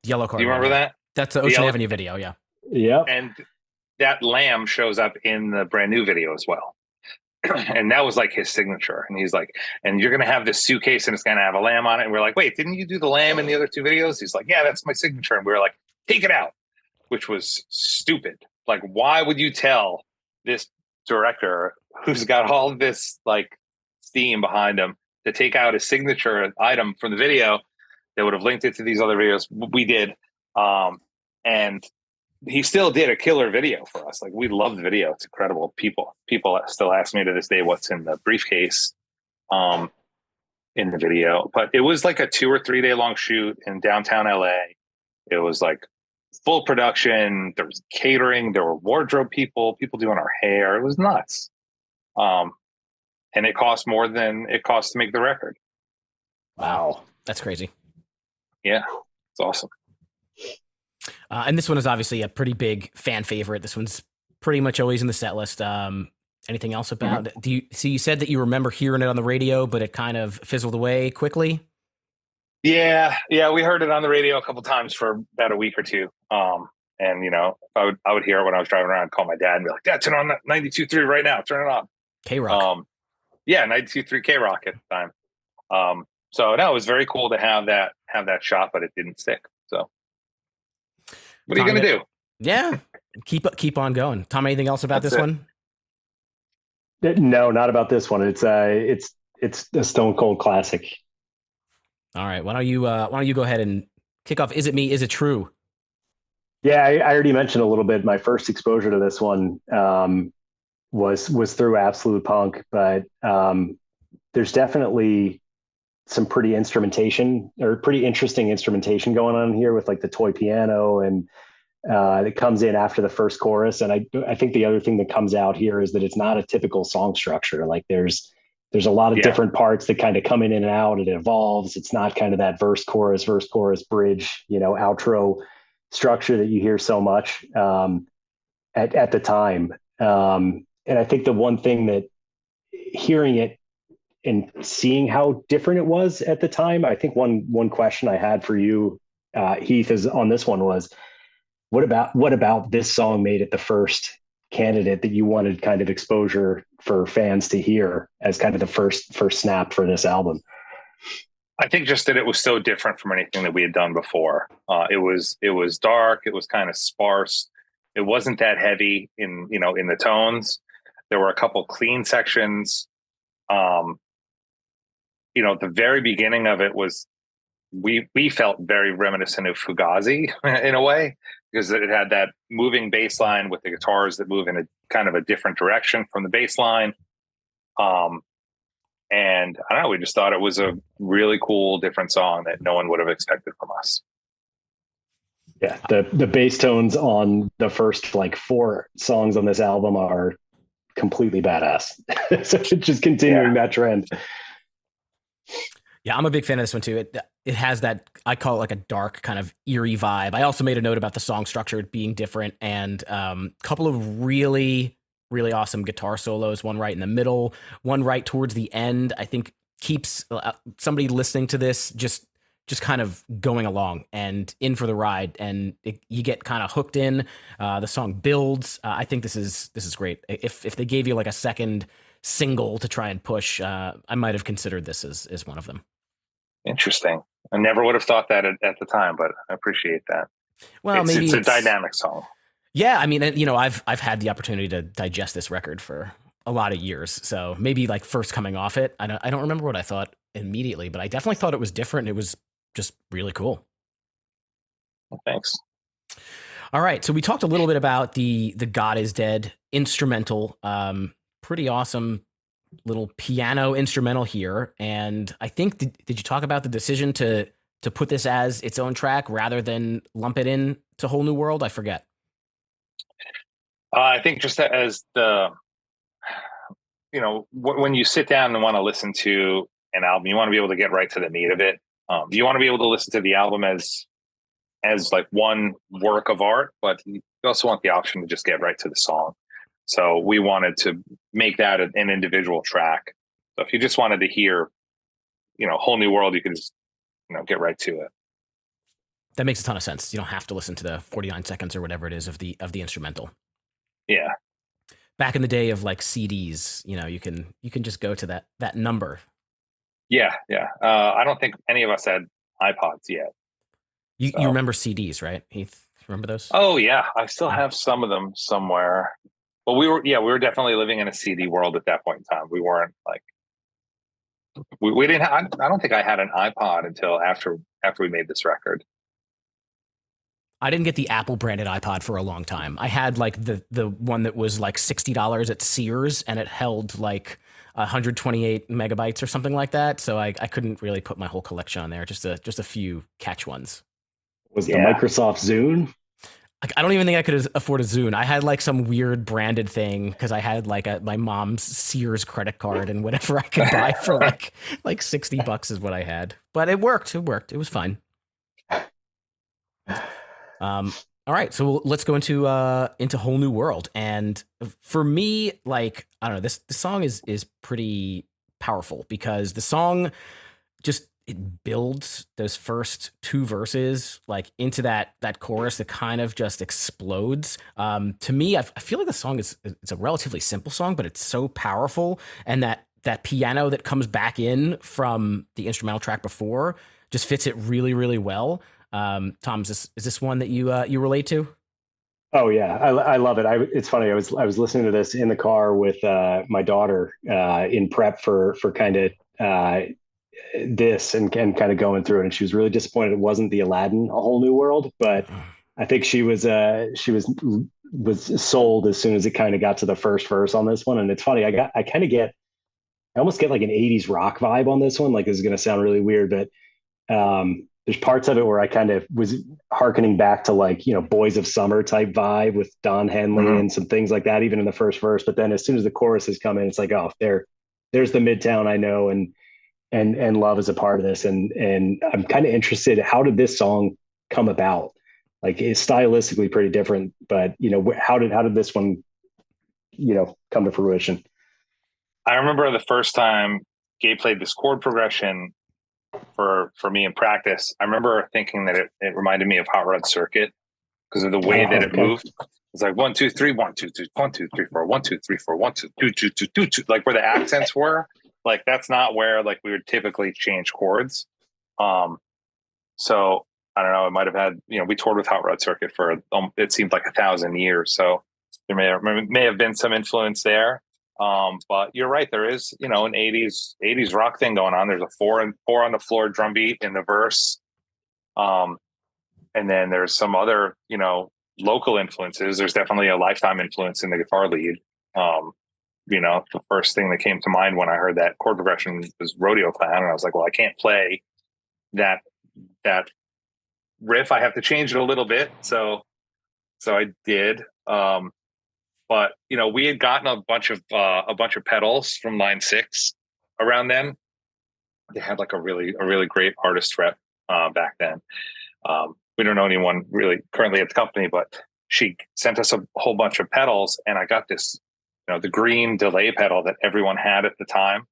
Yellow Card. Do you remember that? That's the Ocean Avenue video. Yeah. Yeah. And that lamb shows up in the brand new video as well. And that was like his signature. And he's like, and you're going to have this suitcase and it's going to have a lamb on it. And we're like, wait, didn't you do the lamb in the other two videos? He's like, yeah, that's my signature. And we were like, take it out, which was stupid. Like, why would you tell this director who's got all this like steam behind him to take out a signature item from the video that would have linked it to these other videos? We did. And he still did a killer video for us. Like, we love the video. It's incredible. People still ask me to this day what's in the briefcase in the video. But it was like a 2 or 3 day long shoot in downtown LA. It was like full production. There was catering. There were wardrobe people doing our hair. It was nuts. And it cost more than it cost to make the record. Wow. That's crazy. Yeah. It's awesome. And this one is obviously a pretty big fan favorite. This one's pretty much always in the set list. Anything else about it? You said that you remember hearing it on the radio, but it kind of fizzled away quickly? Yeah. We heard it on the radio a couple times for about a week or two. And I would hear it when I was driving around, call my dad and be like, Dad, turn on 92.3 right now. Turn it on. K-Rock. 92.3 K-Rock at the time. So no, it was very cool to have that shot, but it didn't stick. So what are you going to do? Yeah. Keep on going. Tom, anything else about this one? No, not about this one. It's a stone cold classic. All right. Why don't you go ahead and kick off? Is it me? Is it true? Yeah, I already mentioned a little bit. My first exposure to this one was through Absolute Punk, but there's definitely some pretty interesting instrumentation going on here with like the toy piano, and it comes in after the first chorus. And I think the other thing that comes out here is that it's not a typical song structure. Like there's a lot of different parts that kind of come in and out. It evolves. It's not kind of that verse, chorus, bridge, outro structure that you hear so much at the time. And I think the one thing that hearing it and seeing how different it was at the time, I think one question I had for you, Heath, is on this one was, what about this song made it the first candidate that you wanted kind of exposure for fans to hear as kind of the first snap for this album? I think just that it was so different from anything that we had done before. It was dark. It was kind of sparse. It wasn't that heavy in the tones. There were a couple clean sections. The very beginning of it was, we felt very reminiscent of Fugazi in a way, because it had that moving bass line with the guitars that move in a kind of a different direction from the bass line. And I don't know, we just thought it was a really cool, different song that no one would have expected from us. Yeah, the bass tones on the first like 4 songs on this album are completely badass. So just continuing that trend. Yeah, I'm a big fan of this one too. It has that, I call it like a dark kind of eerie vibe. I also made a note about the song structure being different, and a couple of really, really awesome guitar solos, one right in the middle, one right towards the end. I think keeps somebody listening to this just kind of going along and in for the ride, and you get kind of hooked in. The song builds. I think this is great. If they gave you like a second single to try and push, I might have considered this as one of them. Interesting. I never would have thought that at the time, but I appreciate that. Well, it's a dynamic song. Yeah, I mean, I've had the opportunity to digest this record for a lot of years, so maybe like first coming off it, I don't remember what I thought immediately, but I definitely thought it was different. It was just really cool. Well, thanks. All right, so we talked a little bit about the God Is Dead instrumental, pretty awesome little piano instrumental here, and I think did you talk about the decision to put this as its own track rather than lump it in to Whole New World? I forget. I think just as the, when you sit down and want to listen to an album, you want to be able to get right to the meat of it. You want to be able to listen to the album as like one work of art, but you also want the option to just get right to the song. So we wanted to make that an individual track. So if you just wanted to hear, Whole New World, you could just, get right to it. That makes a ton of sense. You don't have to listen to the 49 seconds or whatever it is of the instrumental. Yeah. Back in the day of like CDs, you can just go to that number. Yeah. I don't think any of us had iPods yet. You remember CDs, right, Heath? Remember those? Oh yeah, I still have some of them somewhere. But we were definitely living in a CD world at that point in time. We weren't like we didn't. I don't think I had an iPod until after we made this record. I didn't get the Apple branded iPod for a long time. I had like the one that was like $60 at Sears, and it held like 128 megabytes or something like that. So I couldn't really put my whole collection on there. Just a few catch ones. Was the Microsoft Zune? I don't even think I could afford a Zune. I had like some weird branded thing because I had like my mom's Sears credit card, and whatever I could buy for like $60 is what I had. But it worked. It was fine. All right, so let's go into Whole New World. And for me, like, I don't know, this song is pretty powerful because the song just, it builds those first two verses like into that chorus that kind of just explodes. To me, I feel like the song it's a relatively simple song, but it's so powerful, and that piano that comes back in from the instrumental track before just fits it really, really well. Tom, is this one that you relate to? Oh yeah, I love it. It's funny. I was listening to this in the car with my daughter in prep for kind of this and kind of going through it, and she was really disappointed it wasn't the Aladdin A Whole New World, but I think she was sold as soon as it kind of got to the first verse on this one. And it's funny, I almost get like an 80s rock vibe on this one. Like, this is going to sound really weird, but there's parts of it where I kind of was hearkening back to like, Boys of Summer type vibe with Don Henley and some things like that, even in the first verse. But then as soon as the chorus has come in, it's like, oh, there's the Midtown I know, and love is a part of this. And I'm kind of interested, how did this song come about? Like, it's stylistically pretty different, but how did this one, come to fruition? I remember the first time Gabe played this chord progression for me in practice. I remember thinking that it reminded me of Hot Rod Circuit because of the way that it moved. It's like 1 2 3 1 2 2 1 2 3 4 1 2 3 4 1 2 2 2 2 2 2, like where the accents were. Like, that's not where like we would typically change chords. So I don't know. It might have had, we toured with Hot Rod Circuit for it seemed like 1,000 years. So there may have been some influence there. But you're right. There is, an 80s rock thing going on. There's a four on the floor drum beat in the verse. And then there's some other, local influences. There's definitely a Lifetime influence in the guitar lead. The first thing that came to mind when I heard that chord progression was Rodeo Clown. And I was like, well, I can't play that riff. I have to change it a little bit. So I did. But we had gotten a bunch of pedals from Line 6 around then. They had like a really great artist rep back then. We don't know anyone really currently at the company, but she sent us a whole bunch of pedals, and I got this, the green delay pedal that everyone had at the time.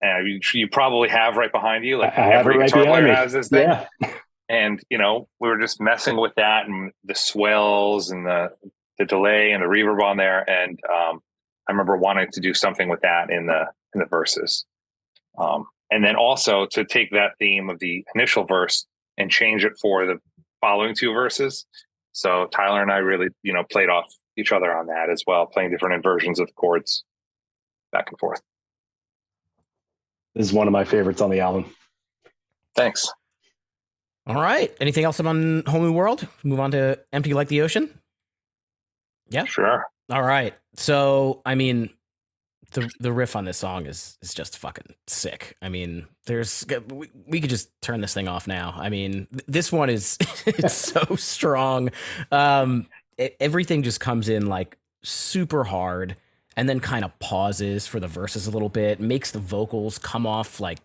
And you probably have right behind you, like every guitar player has this thing. Yeah. And we were just messing with that and the swells and the delay and the reverb on there. And I remember wanting to do something with that in the verses. And then also to take that theme of the initial verse and change it for the following two verses. So Tyler and I really, played off each other on that as well, playing different inversions of the chords back and forth. This is one of my favorites on the album. Thanks. All right. Anything else on Whole New World? Move on to Empty Like the Ocean? Yeah. Sure. All right. So, I mean, the riff on this song is just fucking sick. I mean, we could just turn this thing off now. I mean, this one is it's so strong. Everything just comes in like super hard and then kind of pauses for the verses a little bit, makes the vocals come off like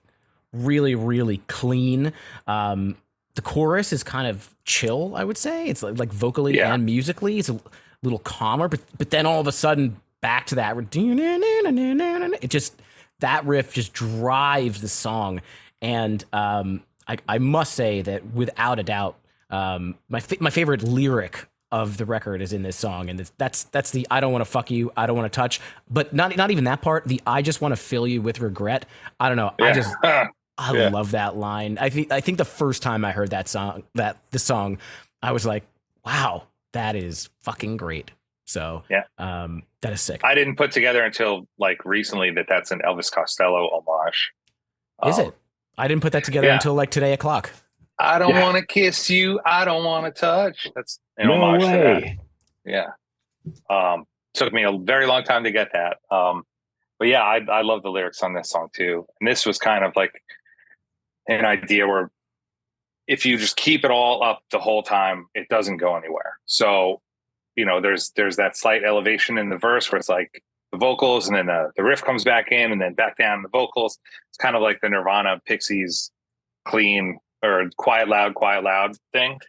really, really clean. The chorus is kind of chill, I would say. It's like vocally and musically, it's a little calmer, but then all of a sudden back to that, it just, that riff just drives the song. And I must say that without a doubt, my favorite lyric of the record is in this song, and that's the "I don't want to fuck you, I don't want to touch," but not even that part. The "I just want to fill you with regret." I don't know. I love that line. I think the first time I heard the song, I was like, wow, that is fucking great. So that is sick. I didn't put together until like recently that-that's an Elvis Costello homage. Is it? I didn't put that together until like today o'clock. I don't want to kiss you. I don't want to touch. That's an homage to that. Yeah. Took me a very long time to get that. But yeah, I love the lyrics on this song too. And this was kind of like an idea where if you just keep it all up the whole time, it doesn't go anywhere. So, you know, there's that slight elevation in the verse where it's like the vocals and then the riff comes back in and then back down the vocals. It's kind of like the Nirvana Pixies clean or quiet loud thing.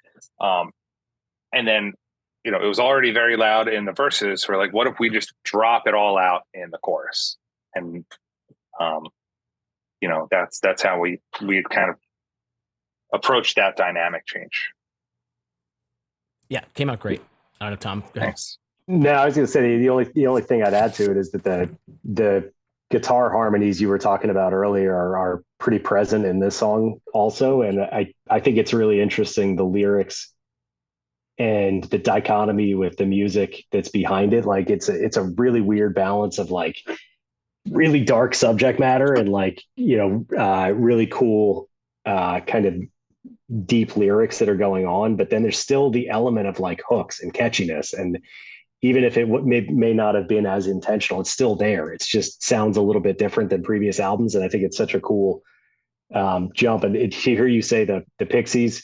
And then, you know, it was already very loud in the verses. We're like, what if we just drop it all out in the chorus? And, you know, that's how we kind of approached that dynamic change. Yeah, came out great. I don't know, Tom. Thanks. No, I was going to say the only thing I'd add to it is that the guitar harmonies you were talking about earlier are pretty present in this song also, and I think it's really interesting, the lyrics and the dichotomy with the music that's behind it. Like it's a really weird balance of like really dark subject matter and like, you know, really cool kind of deep lyrics that are going on, but then there's still the element of like hooks and catchiness, and even if it may not have been as intentional, it's still there. It's just sounds a little bit different than previous albums, and I think it's such a cool jump. And to hear you say the Pixies,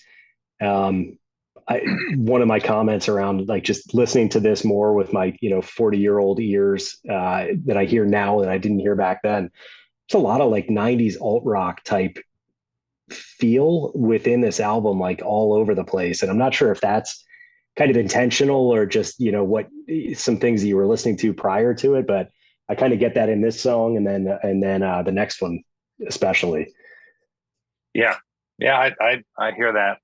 one of my comments around like just listening to this more with my 40-year-old ears that I hear now that I didn't hear back then. There's a lot of like 90s alt rock type feel within this album, like all over the place, and I'm not sure if that's kind of intentional or just what some things that you were listening to prior to it, but I kind of get that in this song and then the next one especially. I hear that.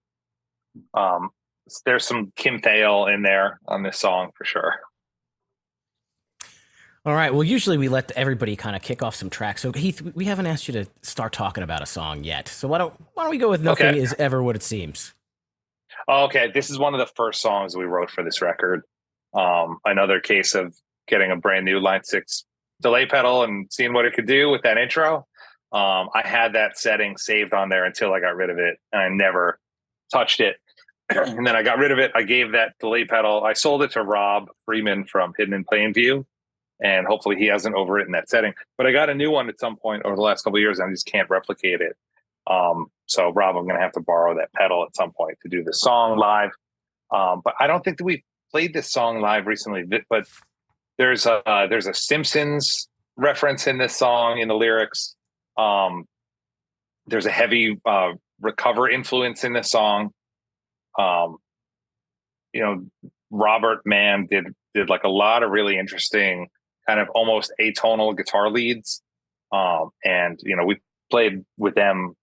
There's some Kim Thale in there on this song for sure. All right. Well, usually we let everybody kind of kick off some tracks. So Heath, we haven't asked you to start talking about a song yet. So why don't we go with Nothing Is Ever What It Seems? Okay. This is one of the first songs we wrote for this record. Another case of getting a brand new Line 6 delay pedal and seeing what it could do with that intro. I had that setting saved on there until I got rid of it, and I never touched it. And then I got rid of it. I gave that delay pedal. I sold it to Rob Freeman from Hidden in Plain View, and hopefully he hasn't overwritten that setting. But I got a new one at some point over the last couple of years, and I just can't replicate it. So Rob, I'm going to have to borrow that pedal at some point to do the song live. But I don't think that we've played this song live recently. But there's a Simpsons reference in this song in the lyrics. There's a heavy Recover influence in this song. Robert Mann did like a lot of really interesting kind of almost atonal guitar leads. And we played with them.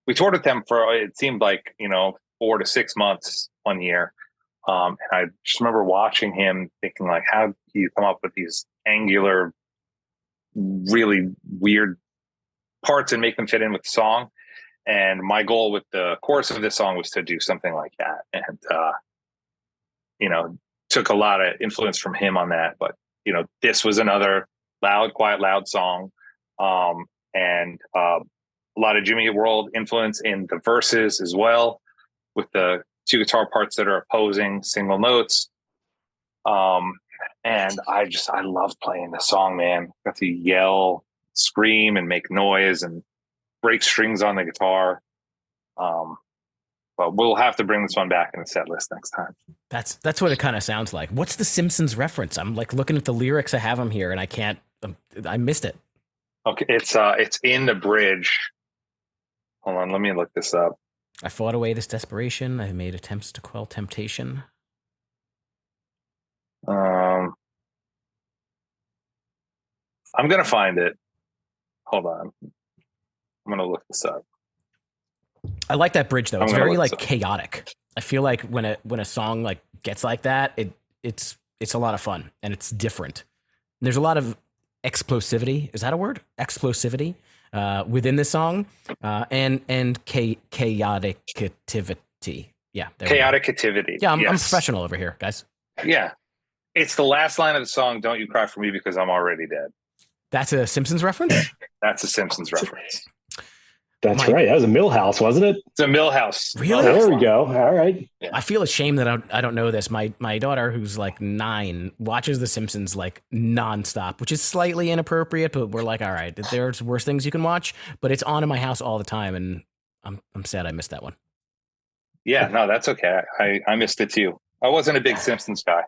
We toured with them for, it seemed like, 4 to 6 months one year. And I just remember watching him thinking like, how do you come up with these angular, really weird parts and make them fit in with the song? And my goal with the chorus of this song was to do something like that. And, took a lot of influence from him on that. But, this was another loud, quiet, loud song. And a lot of Jimmy Eat World influence in the verses as well, with the 2 guitar parts that are opposing single notes. And I love playing the song, man. Got to yell, scream, and make noise and break strings on the guitar. But we'll have to bring this one back in the set list next time. That's what it kind of sounds like. What's the Simpsons reference? I'm like looking at the lyrics. I have them here, and I can't. I missed it. Okay, it's in the bridge. Hold on, let me look this up. I fought away this desperation. I made attempts to quell temptation. I'm gonna find it. Hold on. I'm gonna look this up. I like that bridge though. It's very like chaotic. I feel like when a song like gets like that, it's a lot of fun and it's different. And there's a lot of explosivity. Is that a word? Explosivity within the song and chaoticity. Yeah, Chaoticity. Yeah, I'm professional over here, guys. Yeah, it's the last line of the song. Don't you cry for me because I'm already dead. That's a Simpsons reference? That's a Simpsons reference. That's right. That was a Millhouse, wasn't it? It's a Millhouse. Really? There we go. All right. Yeah. I feel ashamed that I don't know this. My daughter, who's like 9, watches The Simpsons like nonstop, which is slightly inappropriate, but we're like, all right, there's worse things you can watch, but it's on in my house all the time, and I'm sad I missed that one. Yeah, no, that's okay. I missed it too. I wasn't a big Simpsons guy,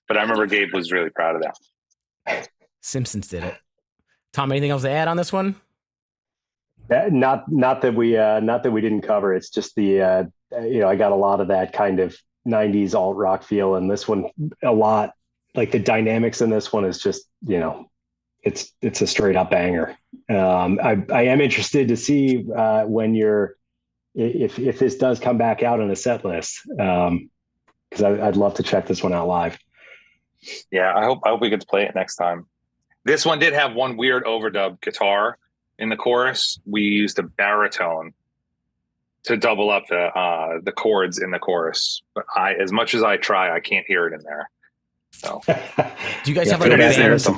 but I remember Gabe was really proud of that. Simpsons did it. Tom, anything else to add on this one? Not that we didn't cover. It's just the I got a lot of that kind of 90s alt rock feel, and this one a lot. Like the dynamics in this one is just it's a straight up banger. I am interested to see when if this does come back out in a set list, because I'd love to check this one out live. Yeah, I hope we get to play it next time. This one did have one weird overdub guitar in the chorus. We used a baritone to double up the chords in the chorus. But as much as I try, I can't hear it in there. So, do you guys have like a band?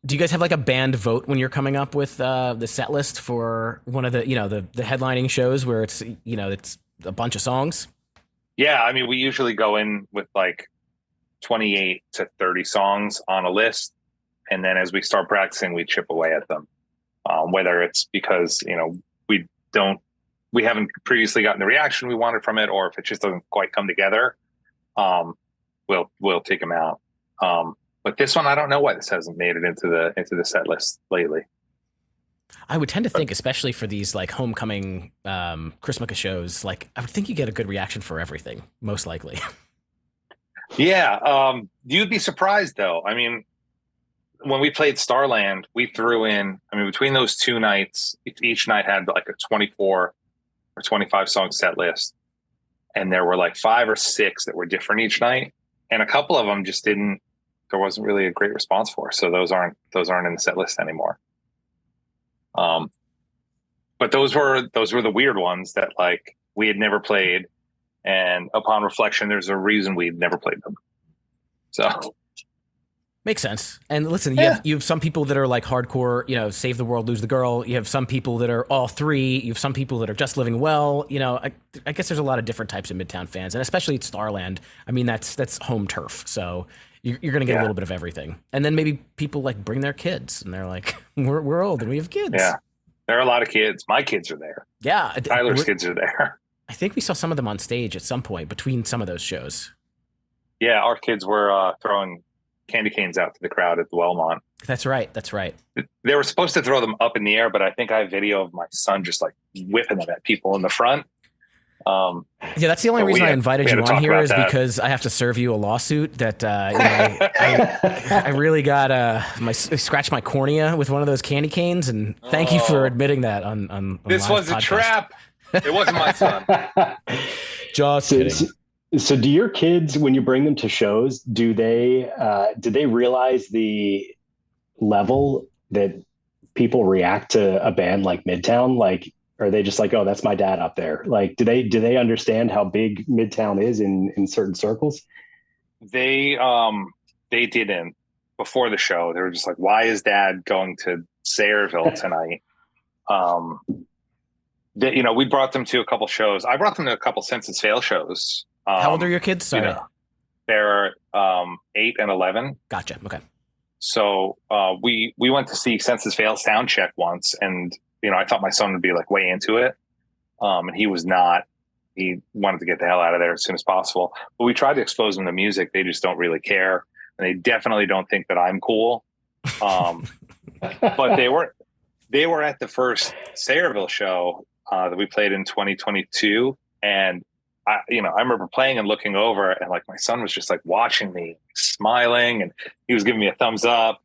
Do you guys have like a band vote when you're coming up with the set list for one of the the headlining shows where it's it's a bunch of songs? Yeah, I mean, we usually go in with like 28 to 30 songs on a list. And then as we start practicing, we chip away at them. Whether it's because, we haven't previously gotten the reaction we wanted from it, or if it just doesn't quite come together, we'll take them out. But this one, I don't know why this hasn't made it into the set list lately. I would tend to think, especially for these like homecoming Chrismukkah shows, like I would think you get a good reaction for everything, most likely. Yeah. You'd be surprised though. I mean, when we played Starland, we threw in, between those 2 nights, each night had like a 24 or 25 song set list. And there were like 5 or 6 that were different each night. And a couple of them just there wasn't really a great response for. So those aren't in the set list anymore. But those were the weird ones that like we had never played. And upon reflection, there's a reason we'd never played them. So makes sense. And listen, you have some people that are like hardcore, save the world, lose the girl. You have some people that are all three. You have some people that are just living well. I guess there's a lot of different types of Midtown fans, and especially at Starland. I mean, that's home turf. So you're going to get a little bit of everything. And then maybe people like bring their kids, and they're like, we're old and we have kids. Yeah, there are a lot of kids. My kids are there. Yeah, Tyler's kids are there. I think we saw some of them on stage at some point between some of those shows. Yeah, our kids were throwing candy canes out to the crowd at the Wellmont. That's right. They were supposed to throw them up in the air, but I think I have video of my son just like whipping them at people in the front. Yeah, that's the only reason I invited you on here is because I have to serve you a lawsuit that I really got scratched my cornea with one of those candy canes, and thank you for admitting that on this was a trap. It wasn't my son. Just kidding. So do your kids, when you bring them to shows, do they realize the level that people react to a band like Midtown? Like, are they just like, oh, that's my dad up there? Like, do they understand how big Midtown is in certain circles? They didn't before the show. They were just like, why is dad going to Sayreville tonight? We brought them to a couple shows. I brought them to a couple Census Fail shows. How old are your kids? Sorry. They're 8 and 11. Gotcha. Okay. So we went to see Census Fail sound check once, and I thought my son would be like way into it, and he was not. he wanted to get the hell out of there as soon as possible. But we tried to expose them to music. They just don't really care. And they definitely don't think that I'm cool. But they were at the first Sayreville show that we played in 2022. And I remember playing and looking over, and like my son was just like watching me, smiling, and he was giving me a thumbs up.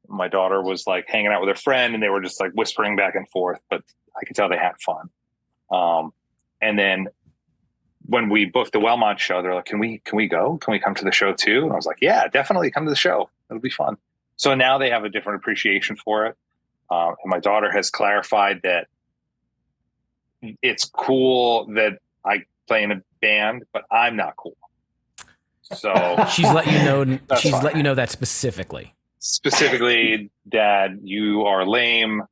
My daughter was like hanging out with her friend, and they were just like whispering back and forth, but I could tell they had fun. And then when we booked the Wellmont show, they're like, can we go? Can we come to the show too? And I was like, yeah, definitely come to the show. It'll be fun. So now they have a different appreciation for it. And my daughter has clarified that it's cool that I play in a band, but I'm not cool. So she's let you know. She's fine. Let you know that specifically. Specifically, Dad, you are lame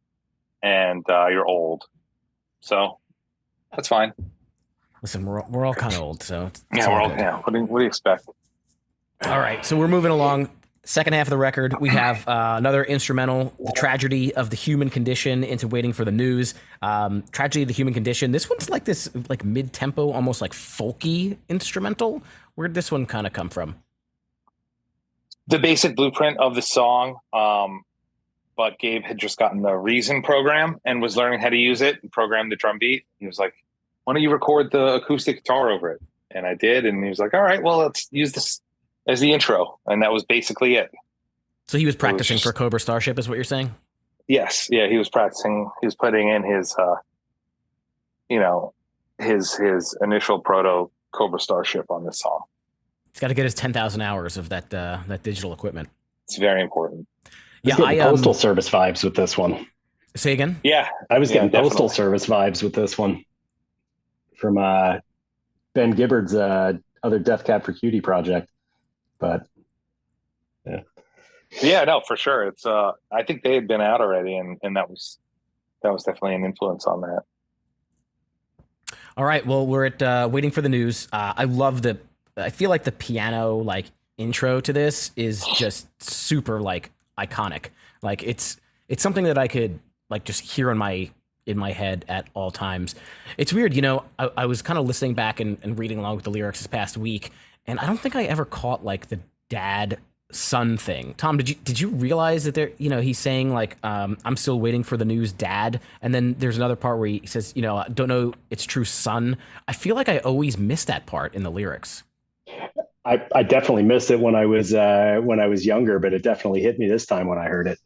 and you're old. So that's fine. Listen, we're all kind of old, so yeah, we're all. Yeah. What do you expect? All right, so we're moving along. Second half of the record, we have another instrumental, The Tragedy of the Human Condition, into Waiting for the News. Tragedy of the Human Condition. This one's like this, like mid-tempo, almost like folky instrumental. Where'd this one kind of come from? The basic blueprint of the song, but Gabe had just gotten the Reason program and was learning how to use it and program the drum beat. He was like, why don't you record the acoustic guitar over it? And I did, and he was like, all right, well, let's use this as the intro. And that was basically it. So he was practicing for Cobra Starship, is what you're saying? Yes. Yeah, he was practicing. He was putting in his, his initial proto Cobra Starship on this song. He's got to get his 10,000 hours of that digital equipment. It's very important. Yeah, I Postal Service vibes with this one. Say again? Yeah. I was getting Postal Service vibes with this one from Ben Gibbard's other Death Cab for Cutie project. But yeah, no, for sure. It's I think they had been out already, and that was definitely an influence on that. All right, well, we're at Waiting for the News. I feel like the piano like intro to this is just super like iconic. Like it's something that I could like just hear in my head at all times. It's weird, I was kind of listening back and reading along with the lyrics this past week, and I don't think I ever caught like the dad son thing. Tom, did you realize that there, he's saying like, I'm still waiting for the news, Dad, and then there's another part where he says, I don't know, it's true, son. I feel like I always missed that part in the lyrics. I definitely missed it when I was younger, but it definitely hit me this time when I heard it.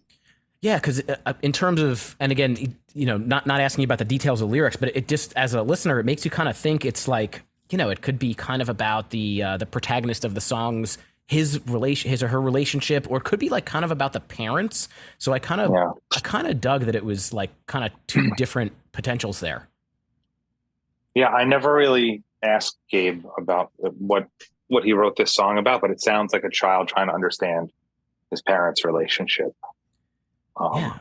Yeah, because in terms of, and again, not asking you about the details of the lyrics, but it just, as a listener, it makes you kind of think it's like, it could be kind of about the protagonist of the songs, his or her relationship, or it could be like kind of about the parents. So I kind of dug that it was like kind of two different potentials there. Yeah, I never really asked Gabe about what he wrote this song about, but it sounds like a child trying to understand his parents' relationship. Yeah.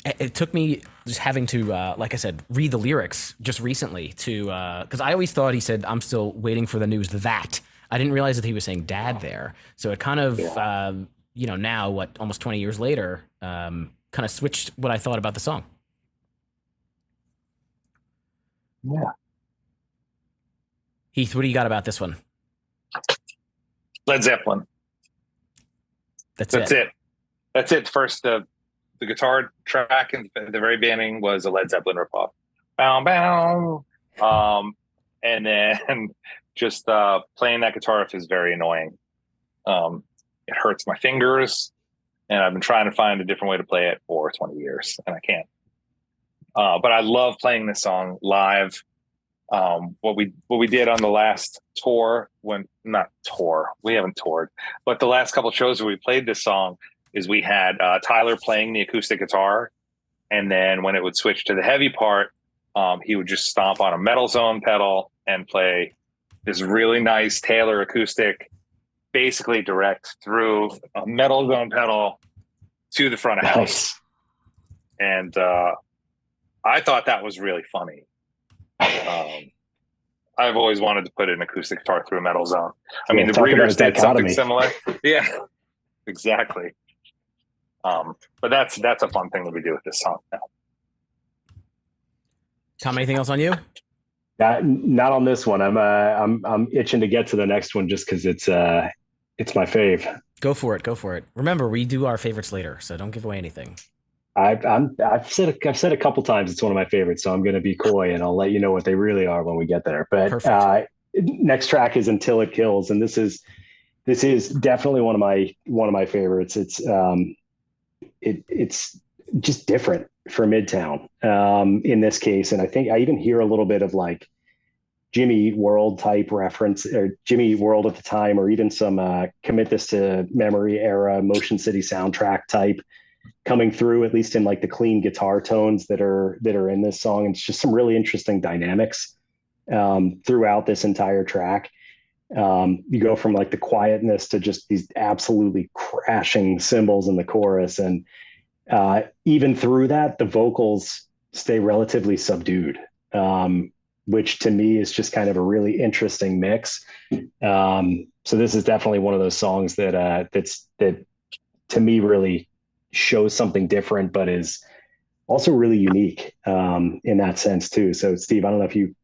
It took me just having to, like I said, read the lyrics just recently to, because I always thought he said, I'm still waiting for the news that. I didn't realize that he was saying dad there. So it kind of, now, almost 20 years later, kind of switched what I thought about the song. Yeah. Heath, what do you got about this one? Led Zeppelin. That's it. First, the guitar track in the very beginning was a Led Zeppelin ripoff. Bow, bow. And then just playing that guitar riff is very annoying. It hurts my fingers, and I've been trying to find a different way to play it for 20 years, and I can't. But I love playing this song live. What we did on the last tour, we haven't toured, but the last couple of shows where we played this song is we had Tyler playing the acoustic guitar, and then when it would switch to the heavy part, he would just stomp on a Metal Zone pedal and play this really nice Taylor acoustic, basically direct through a Metal Zone pedal to the front of house. And I thought that was really funny. I've always wanted to put an acoustic guitar through a Metal Zone. I mean, the Breeders did something similar. Yeah, exactly. But that's a fun thing that we do with this song now. Tom, anything else on you? Not on this one. I'm itching to get to the next one just because it's my fave. Go for it. Go for it. Remember, we do our favorites later, so don't give away anything. I've said a couple times it's one of my favorites, so I'm going to be coy and I'll let you know what they really are when we get there. But Perfect. next track is "Until It Kills," and this is definitely one of my favorites. It's just different for Midtown in this case, and I think I even hear a little bit of like Jimmy Eat World type reference, or Jimmy Eat World at the time, or even some Commit This to Memory era Motion City soundtrack type coming through, at least in like the clean guitar tones that are in this song. And it's just some really interesting dynamics throughout this entire track. You go from like the quietness to just these absolutely crashing cymbals in the chorus, and even through that, the vocals stay relatively subdued, which to me is just kind of a really interesting mix. So this is definitely one of those songs that to me really shows something different, but is also really unique in that sense too. So Steve, I don't know if you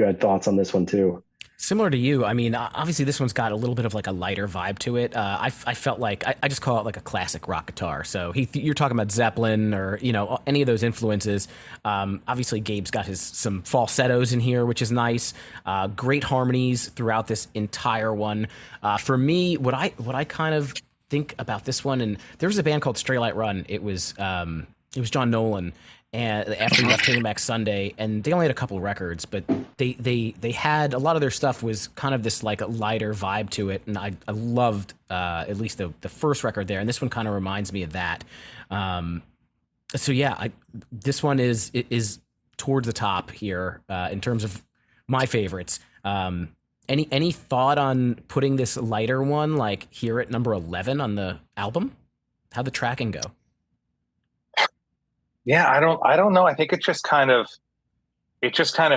had thoughts on this one too. Similar to you, I mean, obviously this one's got a little bit of like a lighter vibe to it. I felt like I just call it like a classic rock guitar. So you're talking about Zeppelin or any of those influences. Obviously Gabe's got some falsettos in here, which is nice. Great harmonies throughout this entire one. For me, what I kind of think about this one, and there was a band called Stray Light Run. It was John Nolan, and after he left Taking Back Sunday, and they only had a couple records, but they had a lot of their stuff was kind of this like a lighter vibe to it, and I loved at least the first record there, and this one kind of reminds me of that. So yeah, this one is towards the top here in terms of my favorites. Any thought on putting this lighter one like here at number 11 on the album? How'd the tracking go? Yeah, I don't know. I think it just kind of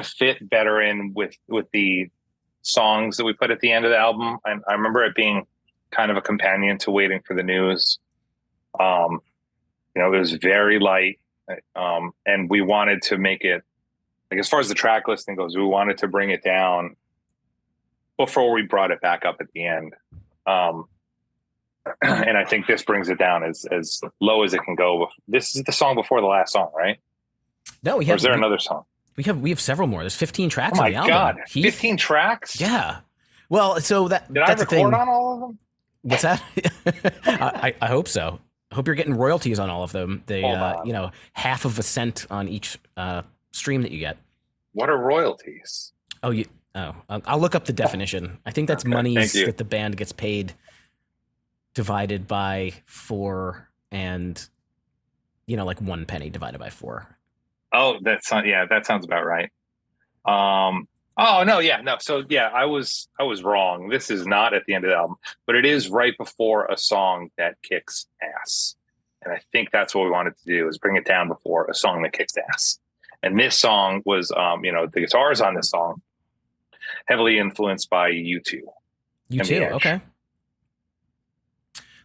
fit better in with the songs that we put at the end of the album. I remember it being kind of a companion to Waiting for the News. It was very light, and we wanted to make it like, as far as the track listing goes, we wanted to bring it down before we brought it back up at the end. And I think this brings it down as low as it can go. This is the song before the last song, right? No, or is there another song? We have several more. There's 15 tracks on the album. Oh my God, 15 tracks? Yeah. Well, so Did that's I record on all of them? What's that? I hope so. I hope you're getting royalties on all of them. They, half of a cent on each stream that you get. What are royalties? I'll look up the definition. I think that's monies that the band gets paid divided by 4, and like 1 penny divided by 4. Oh, that sounds about right. Oh no, yeah, no. So yeah, I was wrong. This is not at the end of the album, but it is right before a song that kicks ass. And I think that's what we wanted to do, is bring it down before a song that kicks ass. And this song was, the guitars on this song heavily influenced by U2. U2, okay.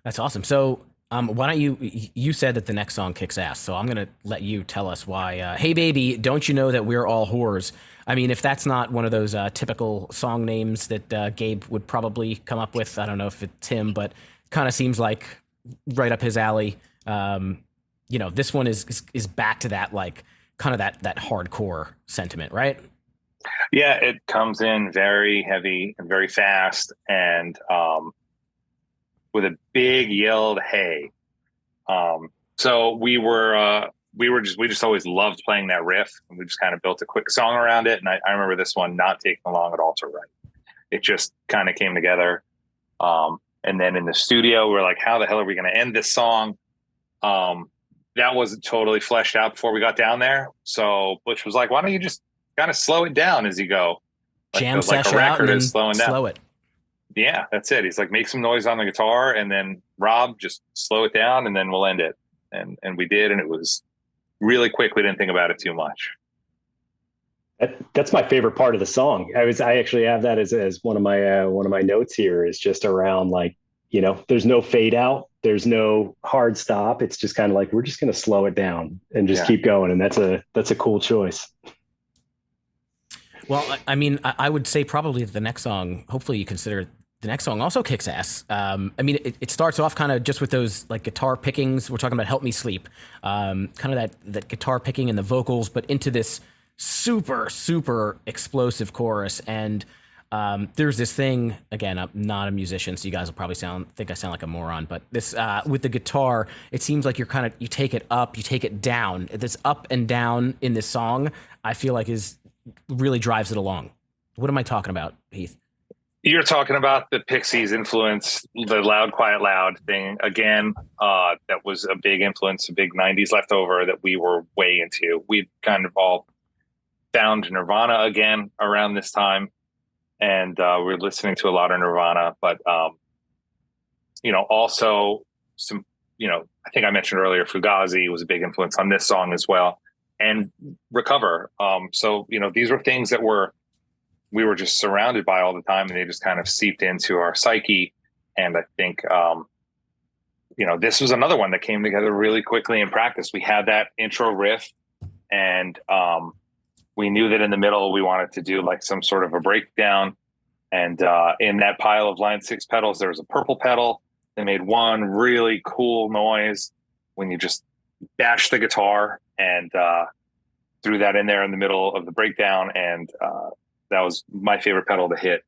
That's awesome. So why don't you said that the next song kicks ass, so I'm going to let you tell us why. Hey Baby, Don't You Know That We're All Whores? I mean, if that's not one of those typical song names that Gabe would probably come up with, I don't know if it's him, but kind of seems like right up his alley. This one is back to that, like kind of that hardcore sentiment, right? Yeah, it comes in very heavy and very fast, and with a big yelled "hey." So we just always loved playing that riff, and we just kind of built a quick song around it. And I remember this one not taking long at all to write. It just kind of came together. And then in the studio, we're like, how the hell are we going to end this song? That wasn't totally fleshed out before we got down there. So Butch was like, why don't you just kind of slow it down as you go? Jam session out and then slow it. Yeah, that's it. He's like, make some noise on the guitar, and then Rob, just slow it down, and then we'll end it. And we did, and it was really quick. We didn't think about it too much. That's my favorite part of the song. I actually have that as one of my notes here, is just around like, there's no fade out, there's no hard stop. It's just kind of like, we're just going to slow it down and just keep going. And that's a cool choice. Well, I mean, I would say probably the next song, hopefully you consider the next song also kicks ass. I mean, it starts off kind of just with those like guitar pickings. We're talking about Help Me Sleep, kind of that guitar picking and the vocals, but into this super, super explosive chorus. And there's this thing, again, I'm not a musician, so you guys will probably think I sound like a moron, but this, with the guitar, it seems like you take it up, you take it down. This up and down in this song, I feel like really drives it along. What am I talking about, Heath? You're talking about the Pixies influence, the Loud, Quiet, Loud thing again. That was a big influence, a big 90s leftover that we were way into. We kind of all found Nirvana again around this time. And we're listening to a lot of Nirvana, but, also some, I think I mentioned earlier, Fugazi was a big influence on this song as well, and Recover. So, these were things that we were just surrounded by all the time, and they just kind of seeped into our psyche. And I think, this was another one that came together really quickly in practice. We had that intro riff, and we knew that in the middle we wanted to do like some sort of a breakdown. And in that pile of line 6 pedals, there was a purple pedal that made one really cool noise when you just bashed the guitar, and threw that in there in the middle of the breakdown. And that was my favorite pedal to hit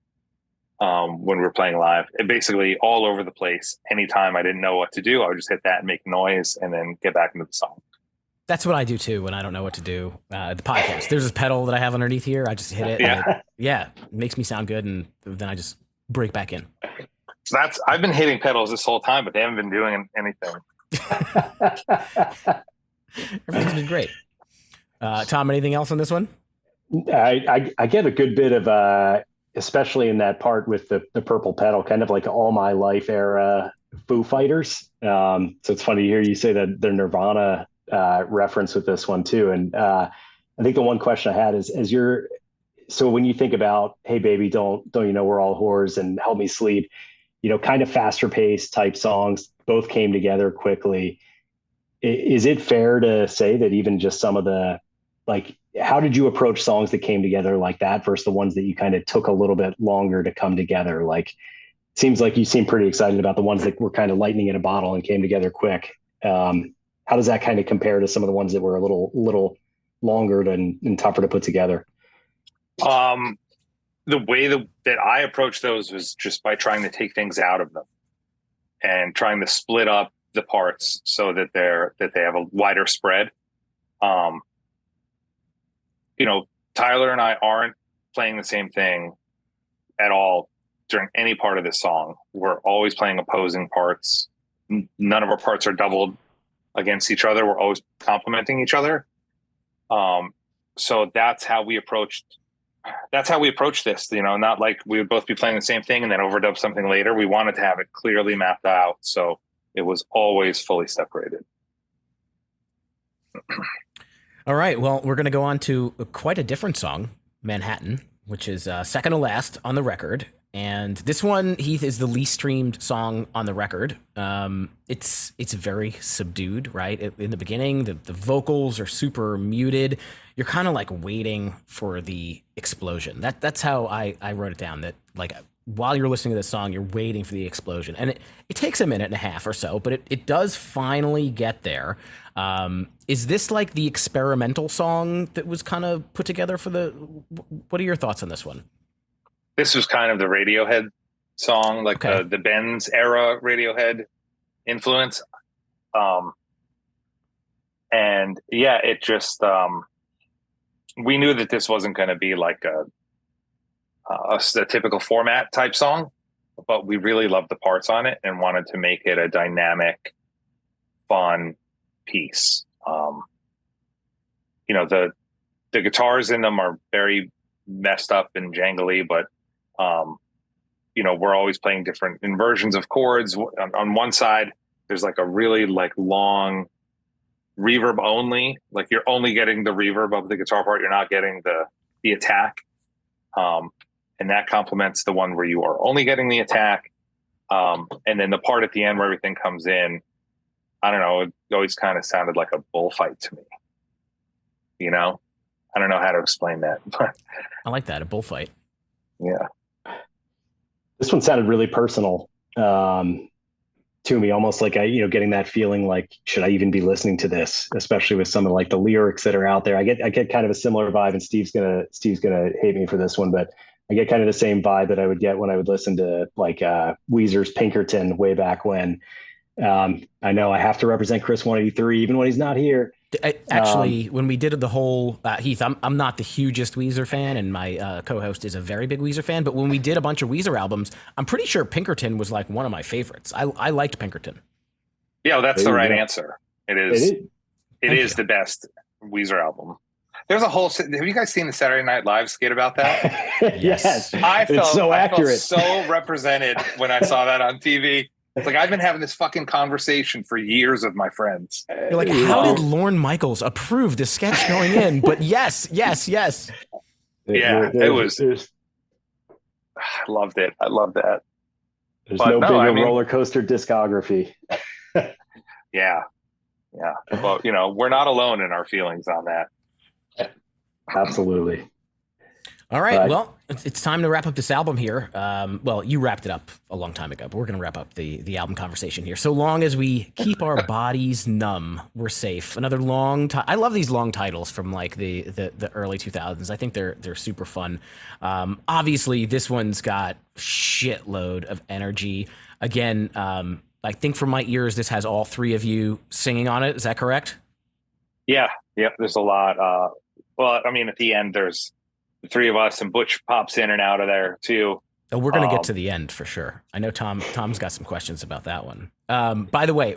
when we were playing live. It basically all over the place. Anytime I didn't know what to do, I would just hit that and make noise and then get back into the song. That's what I do too when I don't know what to do. The podcast, there's this pedal that I have underneath here. I just hit it. Yeah. It makes me sound good, and then I just break back in. So I've been hitting pedals this whole time, but they haven't been doing anything. Everything's been great. Tom, anything else on this one? I get a good bit of, especially in that part with the purple pedal, kind of like All My Life era Foo Fighters. So it's funny to hear you say that the Nirvana reference with this one too. And I think the one question I had is, so when you think about Hey Baby, don't you know we're all whores, and Help Me Sleep, kind of faster paced type songs, both came together quickly. Is it fair to say that even just some of the, like, how did you approach songs that came together like that versus the ones that you kind of took a little bit longer to come together? Like, it seems like you seem pretty excited about the ones that were kind of lightning in a bottle and came together quick. How does that kind of compare to some of the ones that were a little longer and tougher to put together? The way that I approached those was just by trying to take things out of them and trying to split up the parts so that they have a wider spread. Tyler and I aren't playing the same thing at all during any part of this song. We're always playing opposing parts. None of our parts are doubled against each other. We're always complementing each other. So that's how we approached this, not like we would both be playing the same thing and then overdub something later. We wanted to have it clearly mapped out. So it was always fully separated. All right. Well, we're going to go on to quite a different song, Manhattan, which is second to last on the record. And this one, Heath, is the least streamed song on the record. It's very subdued, right? In the beginning, the vocals are super muted. You're kind of like waiting for the explosion. That's how I wrote it down, that like while you're listening to this song, you're waiting for the explosion. And it takes a minute and a half or so, but it does finally get there. Is this like the experimental song that was kind of put together for what are your thoughts on this one? This was kind of the Radiohead song, like okay. the Benz era Radiohead influence. And yeah, it just, we knew that this wasn't going to be like a typical format type song, but we really loved the parts on it and wanted to make it a dynamic, fun piece. The guitars in them are very messed up and jangly, but we're always playing different inversions of chords. On one side, there's like a really like long reverb only, like you're only getting the reverb of the guitar part. You're not getting the attack. And that complements the one where you are only getting the attack. And then the part at the end where everything comes in, I don't know, it always kind of sounded like a bullfight to me, I don't know how to explain that, but I like that, a bullfight. yeah. This one sounded really personal to me, almost like getting that feeling like, should I even be listening to this? Especially with some of like the lyrics that are out there. I get kind of a similar vibe, and Steve's gonna hate me for this one, but I get kind of the same vibe that I would get when I would listen to like Weezer's Pinkerton way back when. I know I have to represent Chris 183 even when he's not here. Actually, when we did the whole Heath, I'm not the hugest Weezer fan, and my co-host is a very big Weezer fan. But when we did a bunch of Weezer albums, I'm pretty sure Pinkerton was like one of my favorites. I liked Pinkerton. Yeah, well, that's the right answer. It is the best Weezer album. There's a whole. Have you guys seen the Saturday Night Live skit about that? Yes, it's so accurate. I felt so represented when I saw that on TV. It's like I've been having this fucking conversation for years with my friends. You're like, how did Lorne Michaels approve the sketch going in? But yes. Yeah, it was. I loved it. I love that. There's no bigger roller coaster discography. Yeah. Well, we're not alone in our feelings on that. Absolutely. All right. Well, it's time to wrap up this album here. Well, you wrapped it up a long time ago, but we're going to wrap up the album conversation here. So long as we keep our bodies numb, we're safe. Another long I love these long titles from like the early 2000s. I think they're super fun. Obviously, this one's got shitload of energy. Again, I think from my ears, this has all three of you singing on it. Is that correct? Yeah. Yep. There's a lot. Well, I mean, at the end, there's the three of us, and Butch pops in and out of there too. Oh, we're going to get to the end for sure. I know Tom's got some questions about that one. By the way,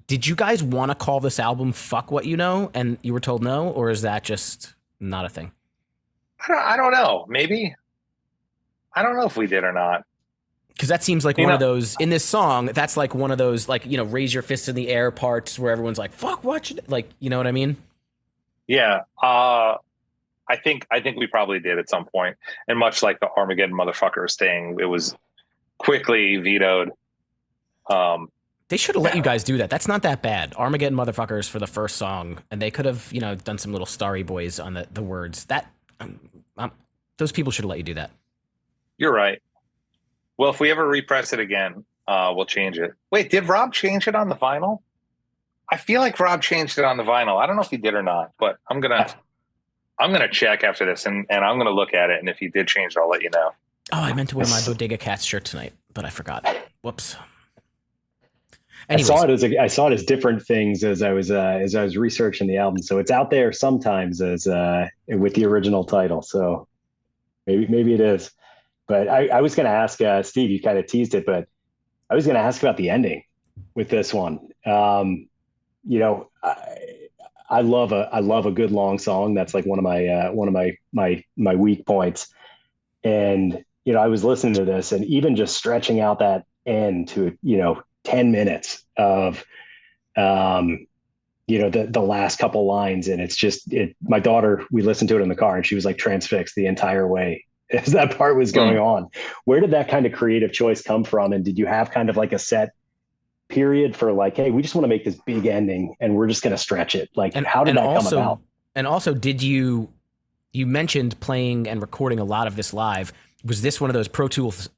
did you guys want to call this album Fuck What You Know and you were told no, or is that just not a thing? I don't know. Maybe. I don't know if we did or not. Because that seems like one of those in this song. That's like one of those, like, raise your fist in the air parts where everyone's like, fuck what you, like, you know what I mean? Yeah. I think we probably did at some point. And much like the Armageddon motherfuckers thing, it was quickly vetoed. They should have let you guys do that. That's not that bad. Armageddon motherfuckers for the first song, and they could have, done some little Starry Boys on the words. That those people should have let you do that. You're right. Well, if we ever repress it again, we'll change it. Wait, did Rob change it on the vinyl? I feel like Rob changed it on the vinyl. I don't know if he did or not, but I'm gonna check after this, and I'm gonna look at it. And if he did change it, I'll let you know. Oh, I meant to wear my Bodega Cats shirt tonight, but I forgot. Whoops. Anyways. I saw it as different things as I was researching the album. So it's out there sometimes as with the original title. So maybe it is. But I was going to ask Steve. You kind of teased it, but I was going to ask about the ending with this one. I love a good long song. That's like one of my weak points. And I was listening to this, and even just stretching out that end to 10 minutes of the last couple lines, and it's just my daughter, we listened to it in the car, and she was like transfixed the entire way as that part was going on. Where did that kind of creative choice come from? And did you have kind of like a set period for like, hey, we just want to make this big ending and we're just going to stretch it? Like, how did that come about? And also, did you mentioned playing and recording a lot of this live. Was this one of those Pro Tools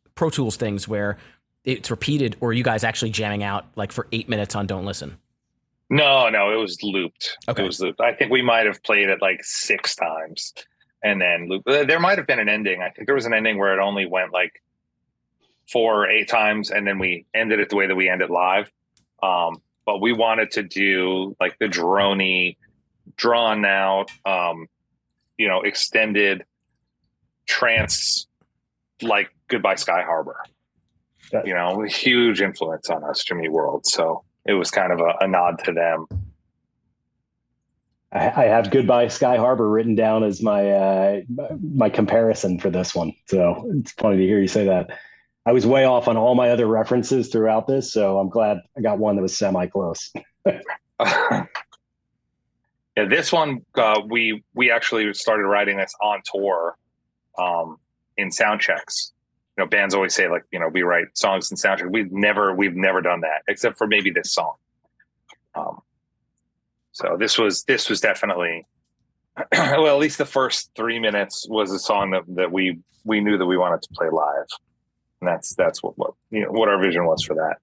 things where it's repeated, or are you guys actually jamming out like for 8 minutes on Don't Listen? No, it was looped. Okay. It was looped. I think we might have played it like 6 times and then looped. There might have been an ending. I think there was an ending where it only went like 4 or 8 times, and then we ended it the way that we ended live. But we wanted to do like the droney, drawn out, extended trance, like Goodbye Sky Harbor. Huge influence on us, Jimmy World. So it was kind of a nod to them. I have Goodbye Sky Harbor written down as my comparison for this one. So it's funny to hear you say that. I was way off on all my other references throughout this, so I'm glad I got one that was semi-close. Yeah, this one, we actually started writing this on tour in sound checks. Bands always say like, we write songs in sound checks. We've never done that except for maybe this song. So this was definitely well, at least the first 3 minutes was a song that we knew that we wanted to play live, and that's what our vision was for that.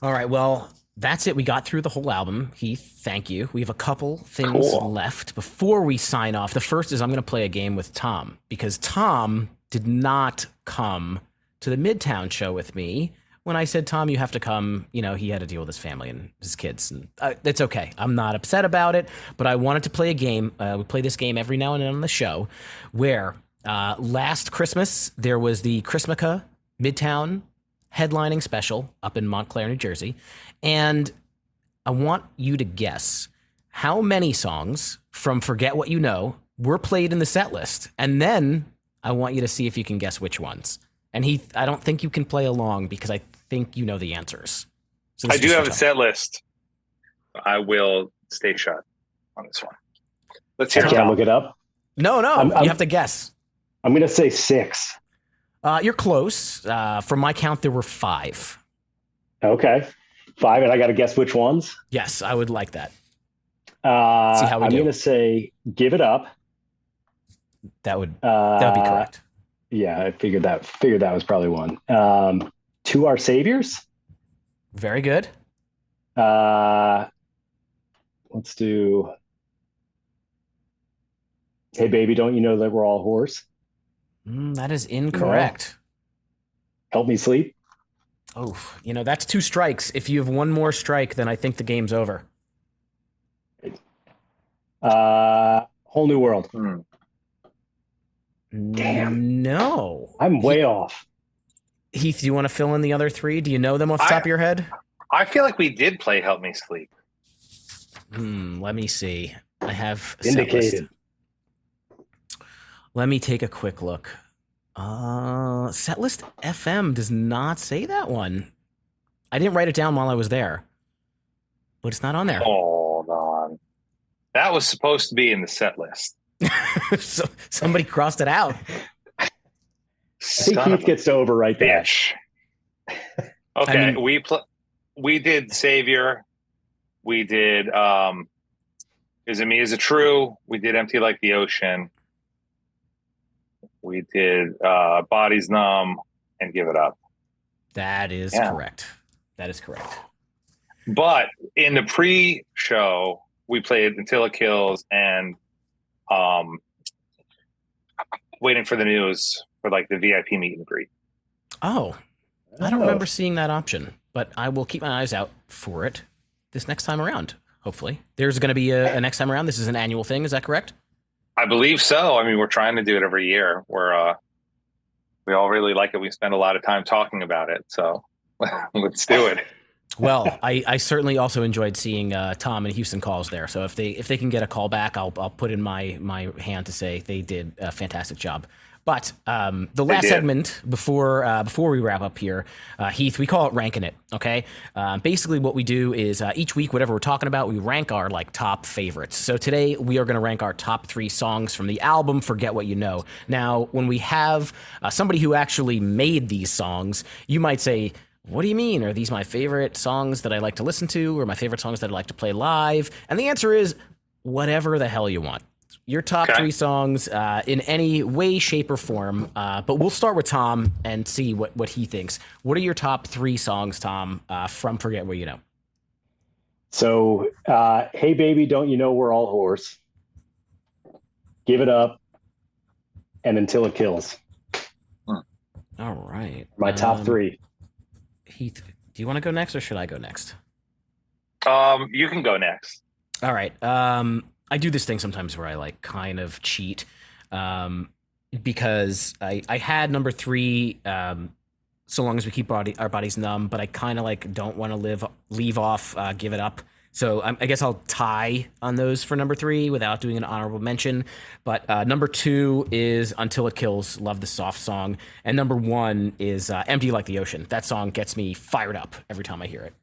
All right, well, that's it. We got through the whole album. Heath, thank you. We have a couple things left before we sign off. The first is I'm going to play a game with Tom, because Tom did not come to the Midtown show with me. When I said, Tom, you have to come, he had to deal with his family and his kids. And that's okay. I'm not upset about it, but I wanted to play a game. We play this game every now and then on the show, where last Christmas, there was the Chrismica Midtown headlining special up in Montclair, New Jersey. And I want you to guess how many songs from Forget What You Know were played in the set list. And then I want you to see if you can guess which ones. And Heath, I don't think you can play along because I think you know the answers. So I do have a set list. I will stay shut on this one. Let's hear it. Can I look it up? No, you have to guess. I'm going to say 6. You're close. From my count, there were 5. Okay. 5, and I got to guess which ones? Yes, I would like that. See how I'm going to say Give It Up. That would be correct. Yeah, I figured that was probably one. To Our Saviors. Very good. Let's do Hey Baby, Don't You Know That We're All Whores? That is incorrect. No. Help Me Sleep. Oh, that's 2 strikes. If you have one more strike, then I think the game's over. Whole New World. Damn. No. I'm way off. Heath, do you want to fill in the other 3? Do you know them off the top of your head? I feel like we did play Help Me Sleep. Let me see. I have indicated. Let me take a quick look. Setlist FM does not say that one. I didn't write it down while I was there, but it's not on there. Hold on. That was supposed to be in the set list. So somebody crossed it out. I think Heath gets to overwrite that. Okay, we did Savior. We did Is It Me, Is It True? We did Empty Like the Ocean. We did Bodies Numb and Give It Up. That is correct. That is correct. But in the pre-show, we played Until It Kills and Waiting for the News for like the VIP meet and greet. Oh, I don't remember seeing that option, but I will keep my eyes out for it this next time around, hopefully. There's going to be a next time around. This is an annual thing. Is that correct? I believe so. I mean, we're trying to do it every year. We all really like it. We spend a lot of time talking about it. So let's do it. Well, I certainly also enjoyed seeing Tom and Houston calls there. So if they can get a call back, I'll put in my hand to say they did a fantastic job. But the last segment before we wrap up here, Heath, we call it Ranking It, okay? Basically what we do is each week, whatever we're talking about, we rank our top favorites. So today we are going to rank our top 3 songs from the album Forget What You Know. Now, when we have somebody who actually made these songs, you might say, what do you mean? Are these my favorite songs that I like to listen to or my favorite songs that I like to play live? And the answer is whatever the hell you want. Your top 3 songs in any way, shape, or form. But we'll start with Tom and see what he thinks. What are your top 3 songs, Tom, from Forget What You Know? So, Hey Baby, Don't You Know We're All Whores? Give It Up, and Until It Kills. All right. My top 3. Heath, do you want to go next or should I go next? You can go next. All right. I do this thing sometimes where I kind of cheat because I had number 3, So Long As We Keep Our Bodies Numb, but I kind of don't want to leave off Give It Up. So I guess I'll tie on those for number 3 without doing an honorable mention. But number 2 is Until It Kills, love the soft song. And number 1 is Empty Like the Ocean. That song gets me fired up every time I hear it.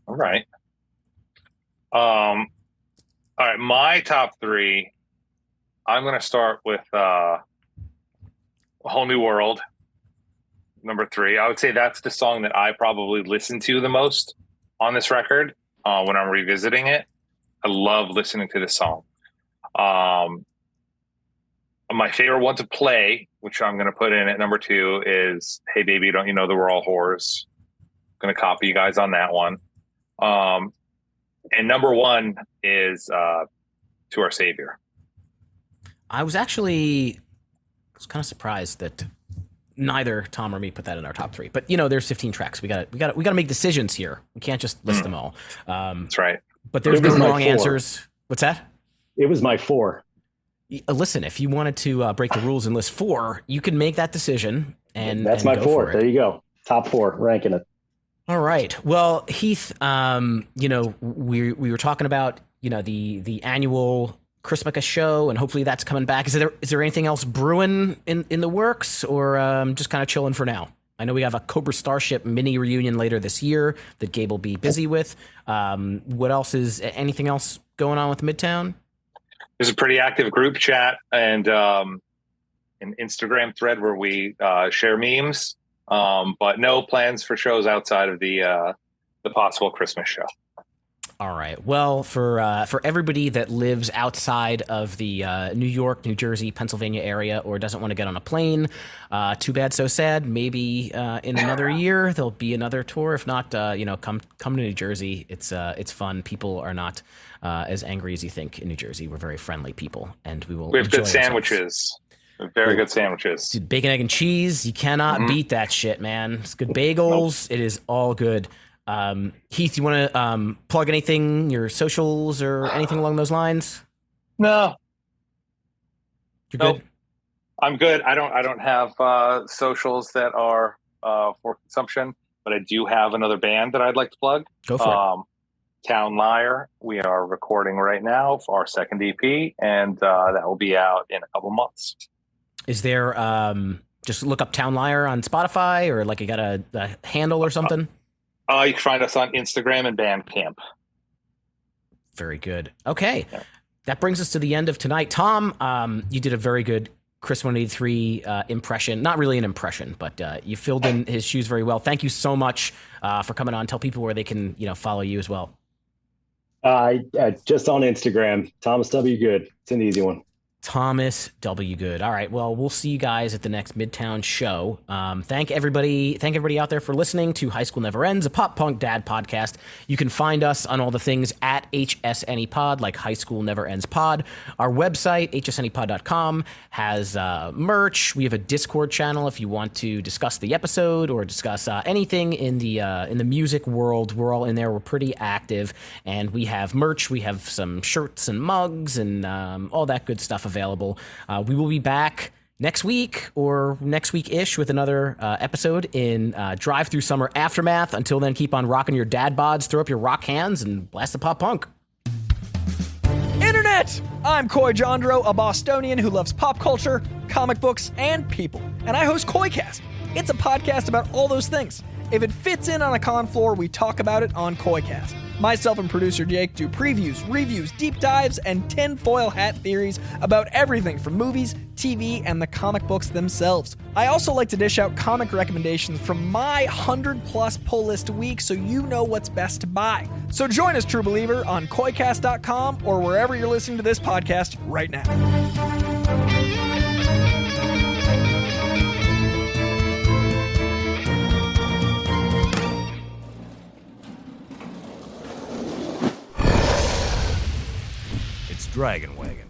All right. All right, my top 3. I'm going to start with A Whole New World, number 3. I would say that's the song that I probably listen to the most on this record when I'm revisiting it. I love listening to this song. My favorite one to play, which I'm going to put in at number 2, is "Hey Baby, Don't You Know That We're All Whores." Going to copy you guys on that one. And number 1 is "To Our Savior." I was kind of surprised that neither Tom or me put that in our top 3. But there's 15 tracks. We got to make decisions here. We can't just list them all. That's right. But there's no wrong answers. What's that? It was my 4. Listen, if you wanted to break the rules and list 4, you can make that decision. And that's my 4. There you go. Top 4, ranking it. All right. Well, Heath, we were talking about, the annual Chrismukkah show, and hopefully that's coming back. Is there anything else brewing in the works, or just kind of chilling for now? I know we have a Cobra Starship mini reunion later this year that Gabe will be busy with. What else anything else going on with Midtown? There's a pretty active group chat and an Instagram thread where we share memes, but no plans for shows outside of the possible Christmas show. All right. Well, for everybody that lives outside of the New York, New Jersey, Pennsylvania area, or doesn't want to get on a plane, too bad, so sad. Maybe in another year there'll be another tour. If not, come to New Jersey. It's fun. People are not as angry as you think in New Jersey. We're very friendly people, and we have good sandwiches. Very good sandwiches. Dude, bacon, egg, and cheese. You cannot beat that shit, man. It's good bagels. Nope. It is all good. Heath, you want to plug anything, your socials or anything along those lines? No. You're good? Nope. I'm good. I don't have socials that are for consumption, but I do have another band that I'd like to plug. Go for it. Town Liar. We are recording right now for our second EP, and that will be out in a couple months. Is there just look up Town Liar on Spotify, or like you got a handle or something? You can find us on Instagram and Bandcamp. Very good. Okay. Yeah. That brings us to the end of tonight. Tom, you did a very good Chris 183 impression. Not really an impression, but you filled in his shoes very well. Thank you so much for coming on. Tell people where they can follow you as well. Just on Instagram, Thomas W. Good. It's an easy one. Thomas W. Good. All right. Well, we'll see you guys at the next Midtown show. Thank everybody out there for listening to High School Never Ends, a pop punk dad podcast. You can find us on all the things at HSNEpod, like High School Never Ends Pod. Our website, hsnepod.com, has merch. We have a Discord channel if you want to discuss the episode or discuss anything in the music world. We're all in there. We're pretty active, and we have merch. We have some shirts and mugs and all that good stuff available. We will be back next week or next week-ish with another episode in Drive-Thru Summer Aftermath. Until then, keep on rocking your dad bods, throw up your rock hands, and blast the pop punk. Internet! I'm Coy Jandro, a Bostonian who loves pop culture, comic books, and people. And I host Coycast. It's a podcast about all those things. If it fits in on a con floor, we talk about it on Coycast. Myself and producer Jake do previews, reviews, deep dives, and tinfoil hat theories about everything from movies, TV, and the comic books themselves. I also like to dish out comic recommendations from my 100-plus pull list a week so you know what's best to buy. So join us, True Believer, on Coycast.com or wherever you're listening to this podcast right now. Dragon Wagon.